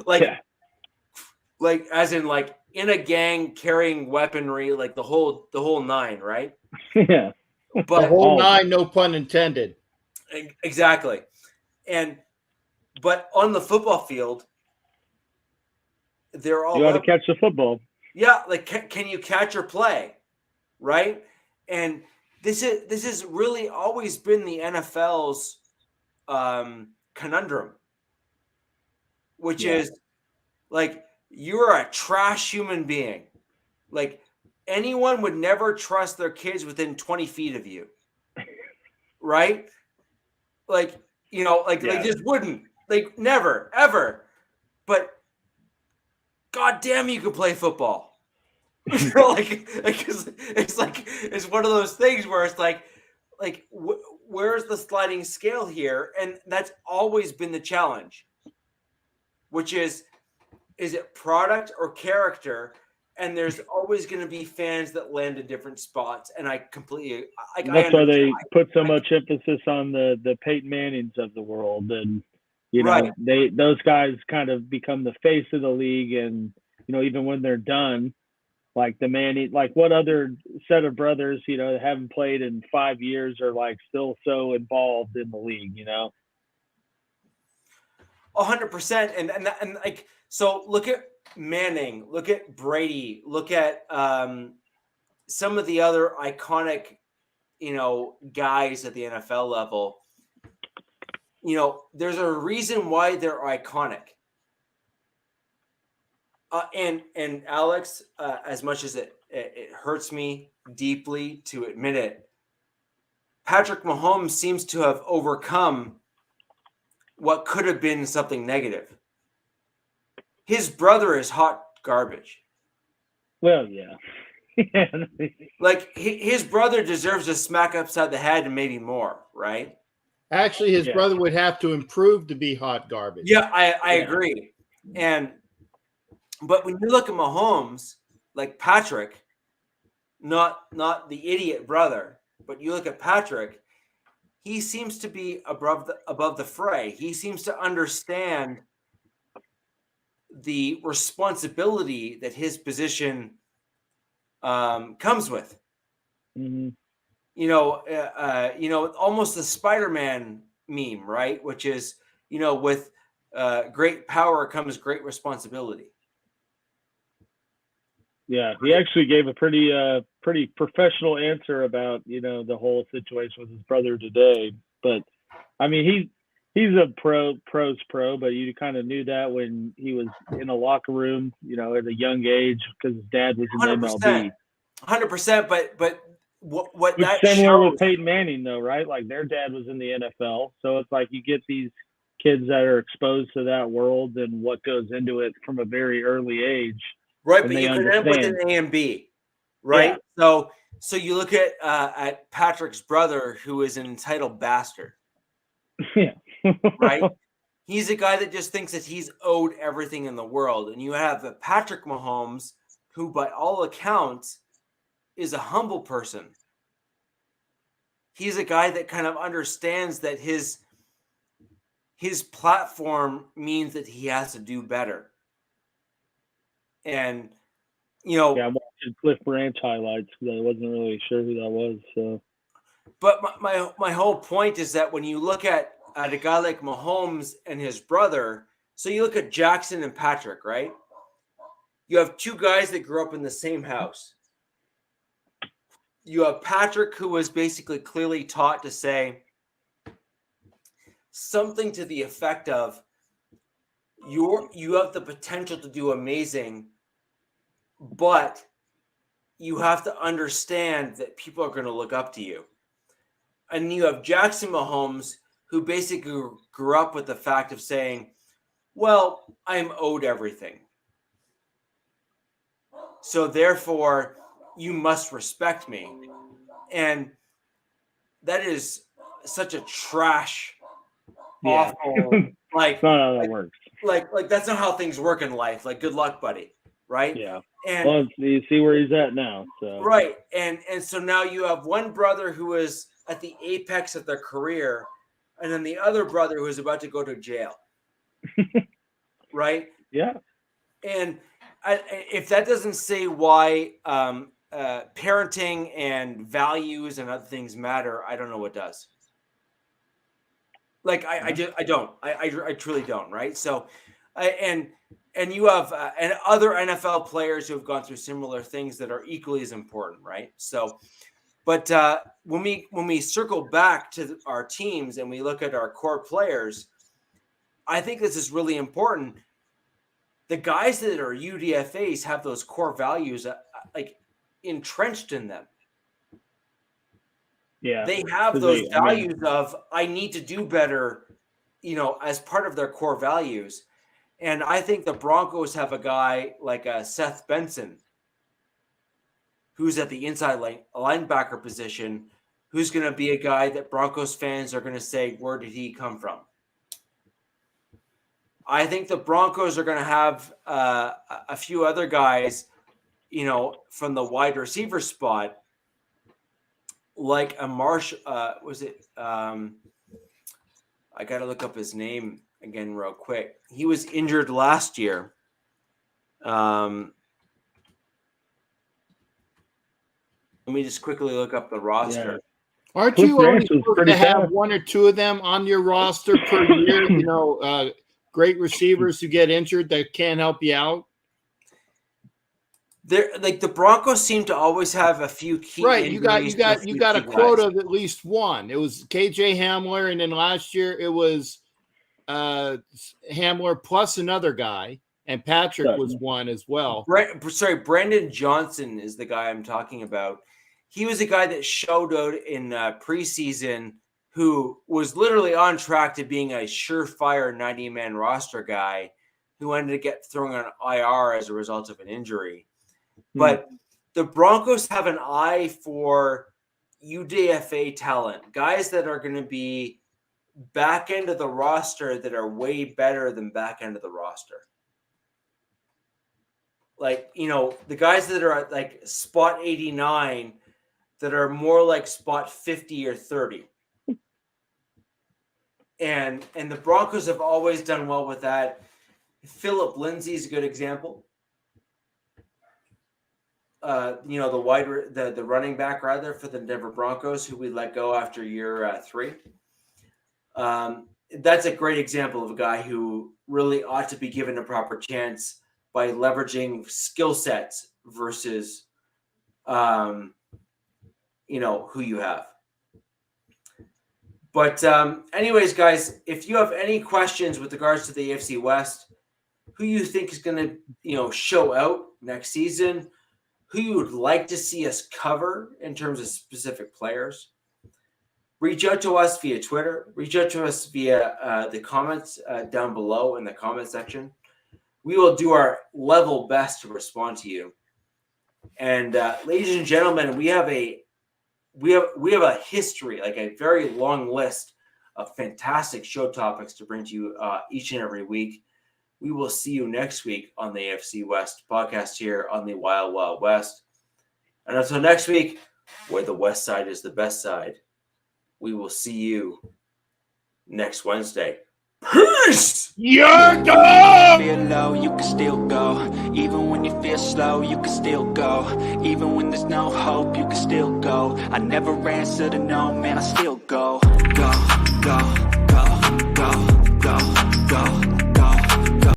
Like as in like in a gang carrying weaponry, like the whole nine, right? Yeah. But the whole nine, no pun intended. Exactly. But on the football field, they're all you got to catch the football. Yeah, like can you catch or play, right? And this has really always been the NFL's conundrum, which is like you're a trash human being. Like anyone would never trust their kids within 20 feet of you, right? Like they just wouldn't, like never ever. But God damn, you could play football. It's one of those things where it's like where's the sliding scale here? And that's always been the challenge, which is it product or character? And there's always going to be fans that land in different spots. And I completely, that's why they put so much emphasis on the Peyton Mannings of the world, and those guys kind of become the face of the league, and even when they're done. Like the Manning, like what other set of brothers, that haven't played in 5 years are like still so involved in the league, 100%. And like, so look at Manning, look at Brady, look at some of the other iconic, guys at the NFL level. There's a reason why they're iconic. And Alex, as much as it hurts me deeply to admit it, Patrick Mahomes seems to have overcome what could have been something negative. His brother is hot garbage. Well, yeah. Like his brother deserves a smack upside the head and maybe more, right? Actually, his brother would have to improve to be hot garbage. Yeah, I agree. But when you look at Mahomes, like Patrick, not the idiot brother, but you look at Patrick, he seems to be above the fray. He seems to understand the responsibility that his position comes with. Mm-hmm. Almost the Spider-Man meme, right? Which is, with great power comes great responsibility. Yeah, he actually gave a pretty professional answer about, the whole situation with his brother today. But I mean, he's a pro's pro, but you kind of knew that when he was in a locker room, at a young age, because his dad was in MLB. 100%. But what it's that similar shows, with Peyton Manning, though, right? Like their dad was in the NFL, so it's like you get these kids that are exposed to that world and what goes into it from a very early age. Right, but you could end up with an A and B, right? Yeah. So you look at Patrick's brother, who is an entitled bastard. Yeah. Right? He's a guy that just thinks that he's owed everything in the world. And you have Patrick Mahomes, who by all accounts is a humble person. He's a guy that kind of understands that his platform means that he has to do better. And, I'm watching Cliff Branch highlights because I wasn't really sure who that was. So, but my whole point is that when you look at a guy like Mahomes and his brother, so you look at Jackson and Patrick, right? You have two guys that grew up in the same house. You have Patrick, who was basically clearly taught to say something to the effect of, you have the potential to do amazing, but you have to understand that people are going to look up to you. And you have Jackson Mahomes, who basically grew up with the fact of saying, well, I'm owed everything. So therefore, you must respect me. And that is such a trash, awful, like, that's not how that works. Like that's not how things work in life. Like, good luck, buddy. Right? Yeah. And well, you see where he's at now. So right. And so now you have one brother who is at the apex of their career, and then the other brother who is about to go to jail. Right? Yeah. And if that doesn't say why parenting and values and other things matter, I don't know what does. Like I truly don't, right? So, and you have and other NFL players who have gone through similar things that are equally as important, right? So, but when we circle back to our teams and we look at our core players, I think this is really important. The guys that are UDFAs have those core values like entrenched in them. Yeah, they have those values of I need to do better, as part of their core values. And I think the Broncos have a guy like Seth Benson, who's at the inside linebacker position, who's going to be a guy that Broncos fans are going to say, where did he come from? I think the Broncos are going to have a few other guys, from the wide receiver spot, like a Marsh. I got to look up his name again real quick. He was injured last year. Let me just quickly look up the roster. Yeah. Aren't you only supposed to have one or two of them on your roster per year? great receivers who get injured that can't help you out? They're like the Broncos seem to always have a few key Right. You got a quota guys. of at least one. It was KJ Hamler, and then last year it was Hamler plus another guy, and Patrick was one as well. Brandon Johnson is the guy I'm talking about. He was a guy that showed out in preseason who was literally on track to being a surefire 90-man roster guy who ended up getting thrown on IR as a result of an injury. But the Broncos have an eye for UDFA talent, guys that are going to be back end of the roster that are way better than back end of the roster. Like, the guys that are at like spot 89 that are more like spot 50 or 30. And the Broncos have always done well with that. Philip Lindsay is a good example. The running back rather for the Denver Broncos, who we let go after year 3. That's a great example of a guy who really ought to be given a proper chance by leveraging skill sets versus, who you have. But anyways, guys, if you have any questions with regards to the AFC West, who you think is going to, show out next season, who you would like to see us cover in terms of specific players, reach out to us via Twitter. Reach out to us via the comments down below in the comment section. We will do our level best to respond to you. And ladies and gentlemen, we have a history, like a very long list of fantastic show topics to bring to you each and every week. We will see you next week on the AFC West podcast here on the Wild Wild West. And until next week, where the West side is the best side, we will see you next Wednesday. Peace! You're done! Feel low, you can still go. Even when you feel slow, you can still go. Even when there's no hope, you can still go. I never answer to no, man, I still go. Go, go, go, go, go, go.